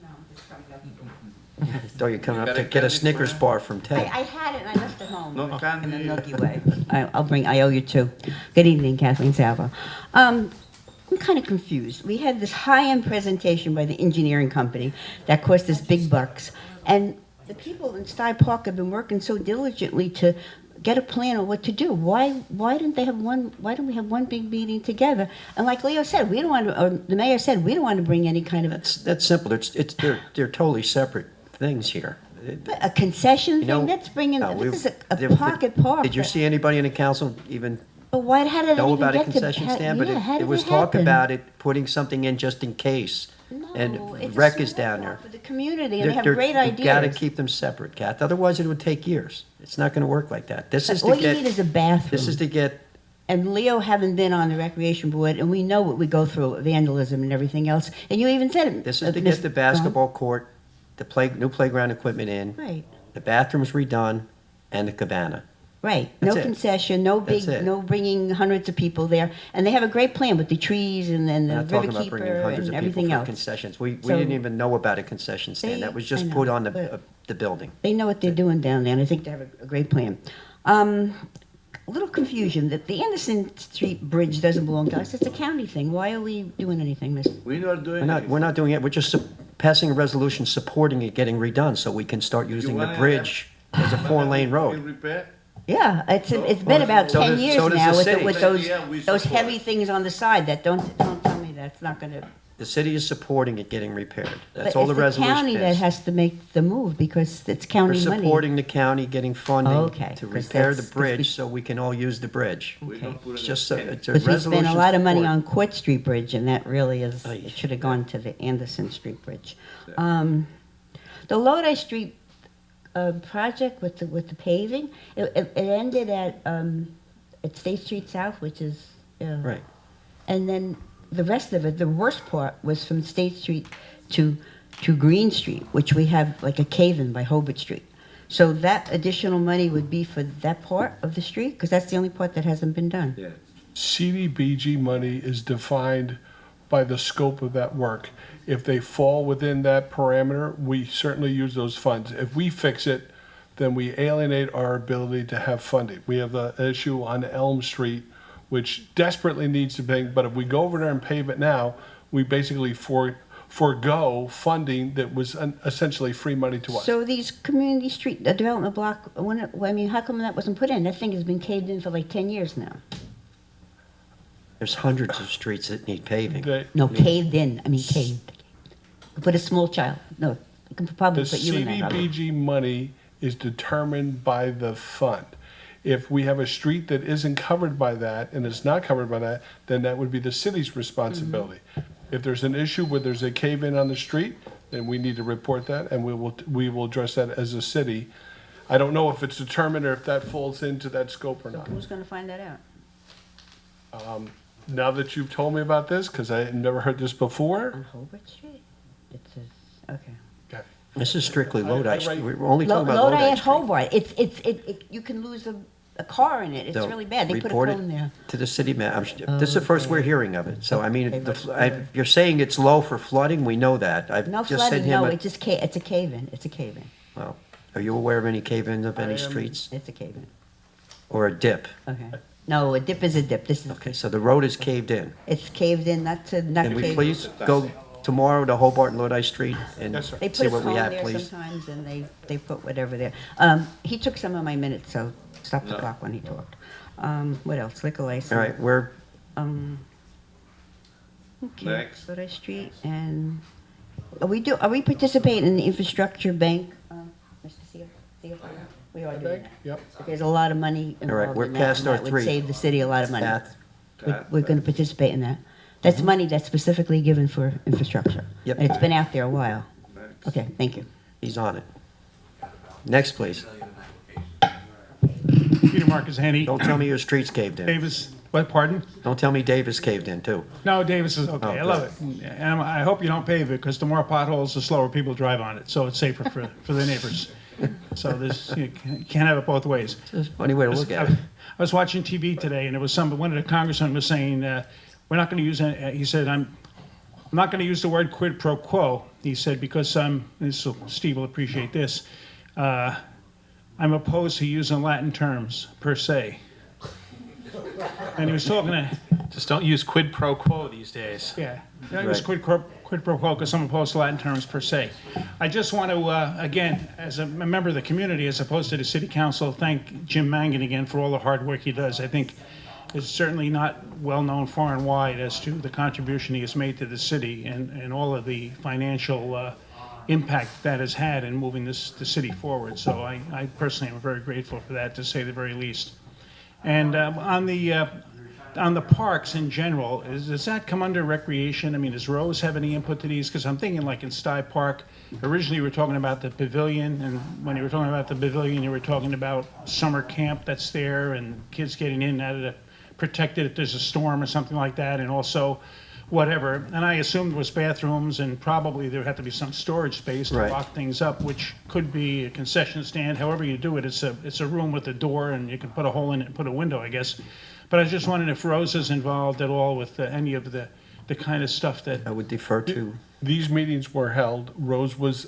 Speaker 7: No, I'm just trying to go.
Speaker 13: Thought you were coming up
Speaker 2: got
Speaker 13: to
Speaker 2: a
Speaker 13: get a
Speaker 2: candy
Speaker 13: Snickers
Speaker 2: for
Speaker 13: bar from
Speaker 7: I
Speaker 13: Ted.
Speaker 7: had it and I left it home.
Speaker 2: No
Speaker 7: In the
Speaker 2: candy.
Speaker 7: Milky Way. I owe you two. Good evening, Kathleen Salvo. I'm kind of confused. We had this high-end presentation by the engineering company that cost us big bucks. And the people in Sty Park have been working so diligently to get a plan on what to do. Why didn't we have one big meeting together? And like Leo said, we don't want to, or the mayor said, we don't want to bring any kind of
Speaker 13: That's simple. They're totally separate things here.
Speaker 7: a concession
Speaker 13: You know,
Speaker 7: thing. Let's bring in,
Speaker 13: no,
Speaker 7: this is
Speaker 13: did-
Speaker 7: a pocket park.
Speaker 13: Did you see anybody in the council even
Speaker 7: But how did it
Speaker 13: know
Speaker 7: even
Speaker 13: about a
Speaker 7: get to?
Speaker 13: concession stand? But
Speaker 7: how
Speaker 13: it
Speaker 7: did
Speaker 13: was
Speaker 7: it
Speaker 13: talk
Speaker 7: happen?
Speaker 13: about it, putting something in just in case.
Speaker 7: No,
Speaker 13: And
Speaker 7: it's a
Speaker 13: rec is
Speaker 7: small
Speaker 13: down
Speaker 7: one
Speaker 13: there.
Speaker 7: For the community, and they have great ideas.
Speaker 13: You've got to keep them separate, Kath. Otherwise, it would take years. It's not going to work like that. This is to
Speaker 7: All you need
Speaker 13: get,
Speaker 7: is a bathroom.
Speaker 13: this is to get,
Speaker 7: And Leo haven't been on the recreation board, and we know what we go through, vandalism and everything else. And you even said it.
Speaker 13: this is to get the basketball court, the new playground equipment in,
Speaker 7: Right,
Speaker 13: the bathrooms redone, and the cabana.
Speaker 7: right. No
Speaker 13: That's it.
Speaker 7: concession, no
Speaker 13: That's
Speaker 7: big,
Speaker 13: it.
Speaker 7: no bringing hundreds of people there. And they have a great plan with the trees and then
Speaker 13: We're
Speaker 7: the
Speaker 13: not talking
Speaker 7: river
Speaker 13: about bringing
Speaker 7: keeper
Speaker 13: hundreds
Speaker 7: and
Speaker 13: of people
Speaker 7: everything
Speaker 13: for
Speaker 7: else.
Speaker 13: concessions. We
Speaker 7: So-
Speaker 13: didn't even know about a concession stand. That was
Speaker 7: I
Speaker 13: just
Speaker 7: know,
Speaker 13: put on
Speaker 7: but-
Speaker 13: the building.
Speaker 7: They know what they're doing down there, and I think they have a great plan. A little confusion that the Anderson Street Bridge doesn't belong to us. It's a county thing. Why are we doing anything, Miss?
Speaker 2: We're not doing
Speaker 13: We're not doing it. We're just passing a resolution supporting it getting redone so we can start using the bridge as a 4-lane road.
Speaker 2: Repair?
Speaker 7: Yeah, it's been about
Speaker 13: So
Speaker 7: 10
Speaker 13: does-
Speaker 7: years
Speaker 13: so does
Speaker 7: now
Speaker 13: the
Speaker 7: with
Speaker 13: city.
Speaker 7: with
Speaker 2: Yeah, we
Speaker 7: those
Speaker 2: support
Speaker 7: heavy
Speaker 2: it.
Speaker 7: things on the side that don't tell me that's not going to.
Speaker 13: The city is supporting it getting repaired. That's
Speaker 7: But
Speaker 13: all the
Speaker 7: it's the
Speaker 13: resolution
Speaker 7: county that
Speaker 13: is.
Speaker 7: has to make the move because it's
Speaker 13: We're
Speaker 7: county money.
Speaker 13: supporting the county getting funding
Speaker 7: Okay,
Speaker 13: to
Speaker 7: 'cause
Speaker 13: repair the
Speaker 7: that's- 'cause
Speaker 13: bridge
Speaker 7: we-
Speaker 13: so we can all use the bridge.
Speaker 2: We don't put
Speaker 13: It's
Speaker 2: it
Speaker 13: just,
Speaker 2: in.
Speaker 13: it's a
Speaker 7: Because we
Speaker 13: resolution.
Speaker 7: spent a lot of money
Speaker 13: support.
Speaker 7: on Court Street Bridge, and that really is,
Speaker 13: Aye.
Speaker 7: it should have gone to the Anderson Street Bridge. The Lodi Street project with the paving. It ended at State Street South, which is
Speaker 13: Right.
Speaker 7: and then the rest of it, the worst part was from State Street to Green Street, which we have like a cave-in by Hobart Street. So that additional money would be for that part of the street, because that's the only part that hasn't been done.
Speaker 2: Yeah.
Speaker 4: CDBG money is defined by the scope of that work. If they fall within that parameter, we certainly use those funds. If we fix it, then we alienate our ability to have funding. We have the issue on Elm Street, which desperately needs to be, but if we go over there and pave it now, we basically forego funding that was essentially free money to us.
Speaker 7: So these community street, the development block, how come that wasn't put in? That thing has been caved in for like 10 years now.
Speaker 13: There's hundreds of streets that need paving.
Speaker 7: No, caved in, caved. Put a small child, no, I can probably
Speaker 4: The
Speaker 7: put you in that. Robert.
Speaker 4: CDBG money is determined by the fund. If we have a street that isn't covered by that and is not covered by that, then that would be the city's responsibility. If there's an issue where there's a cave-in on the street, then we need to report that, and we will address that as a city. I don't know if it's determined or if that falls into that scope or
Speaker 7: So
Speaker 4: not.
Speaker 7: who's gonna find that out?
Speaker 4: Now that you've told me about this, because I had never heard this before.
Speaker 7: On Hobart Street? It says, okay.
Speaker 4: Okay.
Speaker 13: This is strictly Lodi.
Speaker 4: I-
Speaker 13: We're only talking about
Speaker 7: Lodi
Speaker 13: Lodi
Speaker 7: at
Speaker 13: Street.
Speaker 7: Hobart, you can lose a car in it, it's
Speaker 13: So
Speaker 7: really bad, they put a
Speaker 13: report it
Speaker 7: cone there.
Speaker 13: To the city this is the first we're hearing of it. So, I mean,
Speaker 7: Okay.
Speaker 13: you're saying it's low for flooding, we know that. I've
Speaker 7: No
Speaker 13: just sent
Speaker 7: flooding,
Speaker 13: him
Speaker 7: no,
Speaker 13: a,
Speaker 7: it's a cave-in, it's a cave-in.
Speaker 13: well, are you aware of any cave-ins of any
Speaker 4: I am-
Speaker 13: streets?
Speaker 7: It's a cave-in,
Speaker 13: Or a dip?
Speaker 7: okay. No, a dip is a dip, this is,
Speaker 13: Okay, so the road is caved in.
Speaker 7: it's caved in, not
Speaker 13: Can
Speaker 7: caved.
Speaker 13: we please go tomorrow to Hobart and Lodi Street and
Speaker 4: Yes, sir.
Speaker 7: They put
Speaker 13: see
Speaker 7: a
Speaker 13: what we
Speaker 7: cone
Speaker 13: have,
Speaker 7: there
Speaker 13: please?
Speaker 7: sometimes, and they put whatever there. He took some of my minutes, so stop the
Speaker 2: No.
Speaker 7: clock when he talked. What else? Liquor license.
Speaker 13: All right, we're,
Speaker 7: Okay,
Speaker 2: Next.
Speaker 7: Lodi Street, and are we participating in the infrastructure bank, Mr. CFO? We are doing that.
Speaker 4: Yep.
Speaker 7: There's a lot of money
Speaker 13: All right,
Speaker 7: involved
Speaker 13: we're
Speaker 7: in that,
Speaker 13: past
Speaker 7: and
Speaker 13: our
Speaker 7: that would
Speaker 13: three.
Speaker 7: save the city a lot of money.
Speaker 13: Kath,
Speaker 7: We're gonna participate in that. That's money that's specifically given for infrastructure.
Speaker 13: Yep.
Speaker 7: And it's been out there a while. Okay, thank you.
Speaker 13: he's on it. Next, please.
Speaker 15: Peter Marcus Henny.
Speaker 13: Don't tell me your street's caved in.
Speaker 15: Davis, what, pardon?
Speaker 13: Don't tell me Davis caved in, too.
Speaker 15: No, Davis is okay,
Speaker 13: Oh,
Speaker 15: I love it. And I hope you don't pave it, because the more potholes, the slower people drive on it, so it's safer for the neighbors. So you can't have it both ways.
Speaker 13: It's a funny way to look at it.
Speaker 15: I was watching TV today, and it was one of the congressmen was saying, we're not gonna use, he said, I'm not gonna use the word quid pro quo. He said, because Steve will appreciate this, I'm opposed to using Latin terms, per se. And he was talking to,
Speaker 10: Just don't use quid pro quo these days.
Speaker 15: yeah, that was
Speaker 13: Right.
Speaker 15: quid pro quo, because I'm opposed to Latin terms per se. I just want to, again, as a member of the community, as opposed to the city council, thank Jim Mangan again for all the hard work he does. I think it's certainly not well-known far and wide as to the contribution he has made to the city and all of the financial impact that has had in moving the city forward. So I personally am very grateful for that, to say the very least. And on the parks in general, does that come under recreation? I mean, does Rose have any input to these? Because I'm thinking like in Sty Park, originally you were talking about the pavilion, and when you were talking about the pavilion, you were talking about summer camp that's there and kids getting in and out of the protected if there's a storm or something like that, and also whatever. And I assumed there was bathrooms, and probably there would have to be some storage space to
Speaker 13: Right.
Speaker 15: lock things up, which could be a concession stand. However you do it, it's a room with a door, and you can put a hole in it and put a window, I guess. But I was just wondering if Rose is involved at all with any of the kind of stuff that,
Speaker 13: I would defer to,
Speaker 4: These meetings were held. Rose was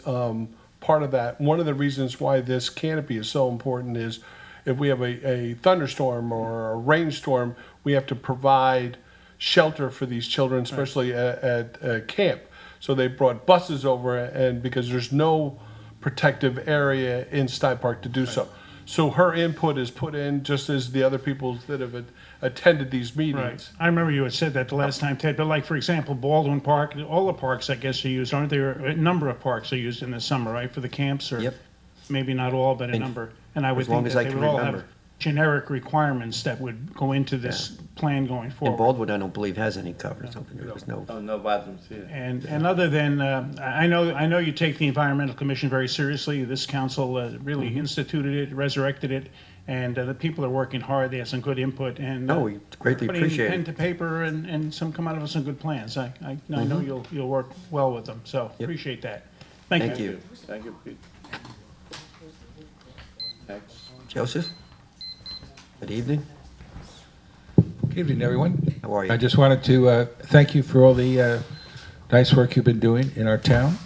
Speaker 4: part of that. One of the reasons why this canopy is so important is if we have a thunderstorm or a rainstorm, we have to provide shelter for these children, especially at camp. So they brought buses over, and because there's no protective area in Sty Park to do so. So her input is put in just as the other people that have attended these meetings.
Speaker 15: right. I remember you had said that the last time, Ted, but like, for example, Baldwin Park, all the parks, I guess, are used, aren't there? A number of parks are used in the summer, right, for the camps, or?
Speaker 13: Yep.
Speaker 15: Maybe not all, but a
Speaker 13: And
Speaker 15: number. And I would
Speaker 13: as long
Speaker 15: think
Speaker 13: as
Speaker 15: that
Speaker 13: I
Speaker 15: they
Speaker 13: can
Speaker 15: would all have
Speaker 13: remember.
Speaker 15: generic requirements that would go into this plan going
Speaker 13: And
Speaker 15: forward.
Speaker 13: Baldwood, I don't believe has any covers. There was no.
Speaker 2: Oh, no bathrooms here.
Speaker 15: And other than, I know you take the Environmental Commission very seriously. This council really instituted it, resurrected it, and the people are working hard. They have some good input and.
Speaker 13: No, we greatly appreciate
Speaker 15: Putting pen
Speaker 13: it.
Speaker 15: to paper and some come out of some good plans. I know you'll work well with them, so appreciate that. Thank you.
Speaker 13: Thank you.
Speaker 2: Thank you, Pete. Next.
Speaker 13: Joseph? Good evening.
Speaker 16: Good evening, everyone.
Speaker 13: How are you?
Speaker 16: I just wanted to thank you for all the nice work you've been doing in our town,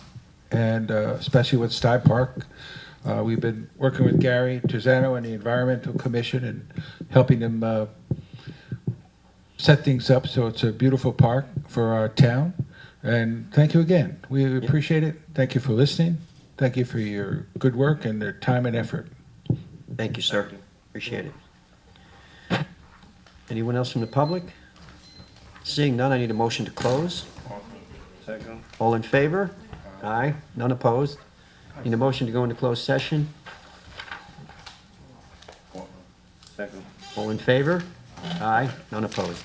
Speaker 16: and especially with Sty Park. We've been working with Gary Tizano and the Environmental Commission and helping them set things up so it's a beautiful park for our town. And thank you again. We appreciate it. Thank you for listening. Thank you for your good work and their time and effort.
Speaker 13: Thank you, sir. Appreciate it. Anyone else from the public? Seeing none, I need a motion to close.
Speaker 2: Second.
Speaker 13: All in favor? Aye. None opposed? Need a motion to go into closed session?
Speaker 2: Second.
Speaker 13: All in favor? Aye. None opposed.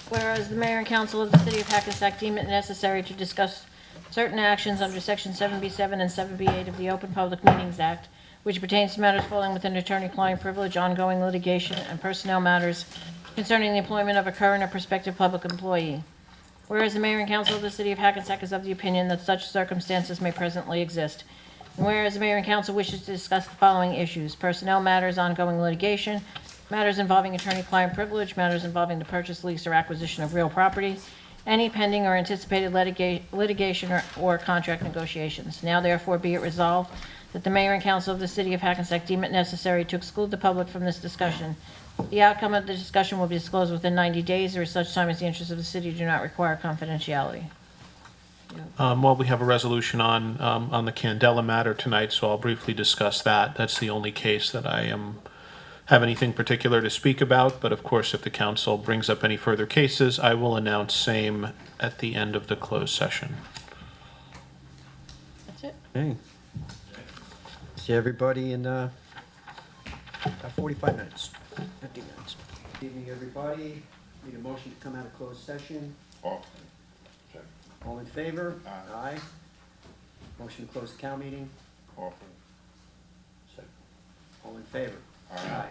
Speaker 1: Whereas the mayor and council of the city of Hackensack deem it necessary to discuss certain actions under section 7B7 and 7B8 of the Open Public Meetings Act, which pertains to matters falling within attorney-client privilege, ongoing litigation, and personnel matters concerning the employment of a current or prospective public employee. Whereas the mayor and council of the city of Hackensack is of the opinion that such circumstances may presently exist. And whereas the mayor and council wishes to discuss the following issues: personnel matters, ongoing litigation, matters involving attorney-client privilege, matters involving the purchase, lease, or acquisition of real property, any pending or anticipated litigation or contract negotiations. Now therefore be it resolved that the mayor and council of the city of Hackensack deem it necessary to exclude the public from this discussion. The outcome of the discussion will be disclosed within 90 days or at such time as the interests of the city do not require confidentiality.
Speaker 10: Well, we have a resolution on the Candela matter tonight, so I'll briefly discuss that. That's the only case that I have anything particular to speak about, but of course, if the council brings up any further cases, I will announce same at the end of the closed session.
Speaker 1: That's it.
Speaker 13: Okay. See everybody in about 45 minutes, 50 minutes. Good evening, everybody. Need a motion to come out of closed session.
Speaker 8: Offer.
Speaker 13: All in favor? Aye. Motion to close the cow meeting.
Speaker 8: Offer.
Speaker 13: All in favor? Aye.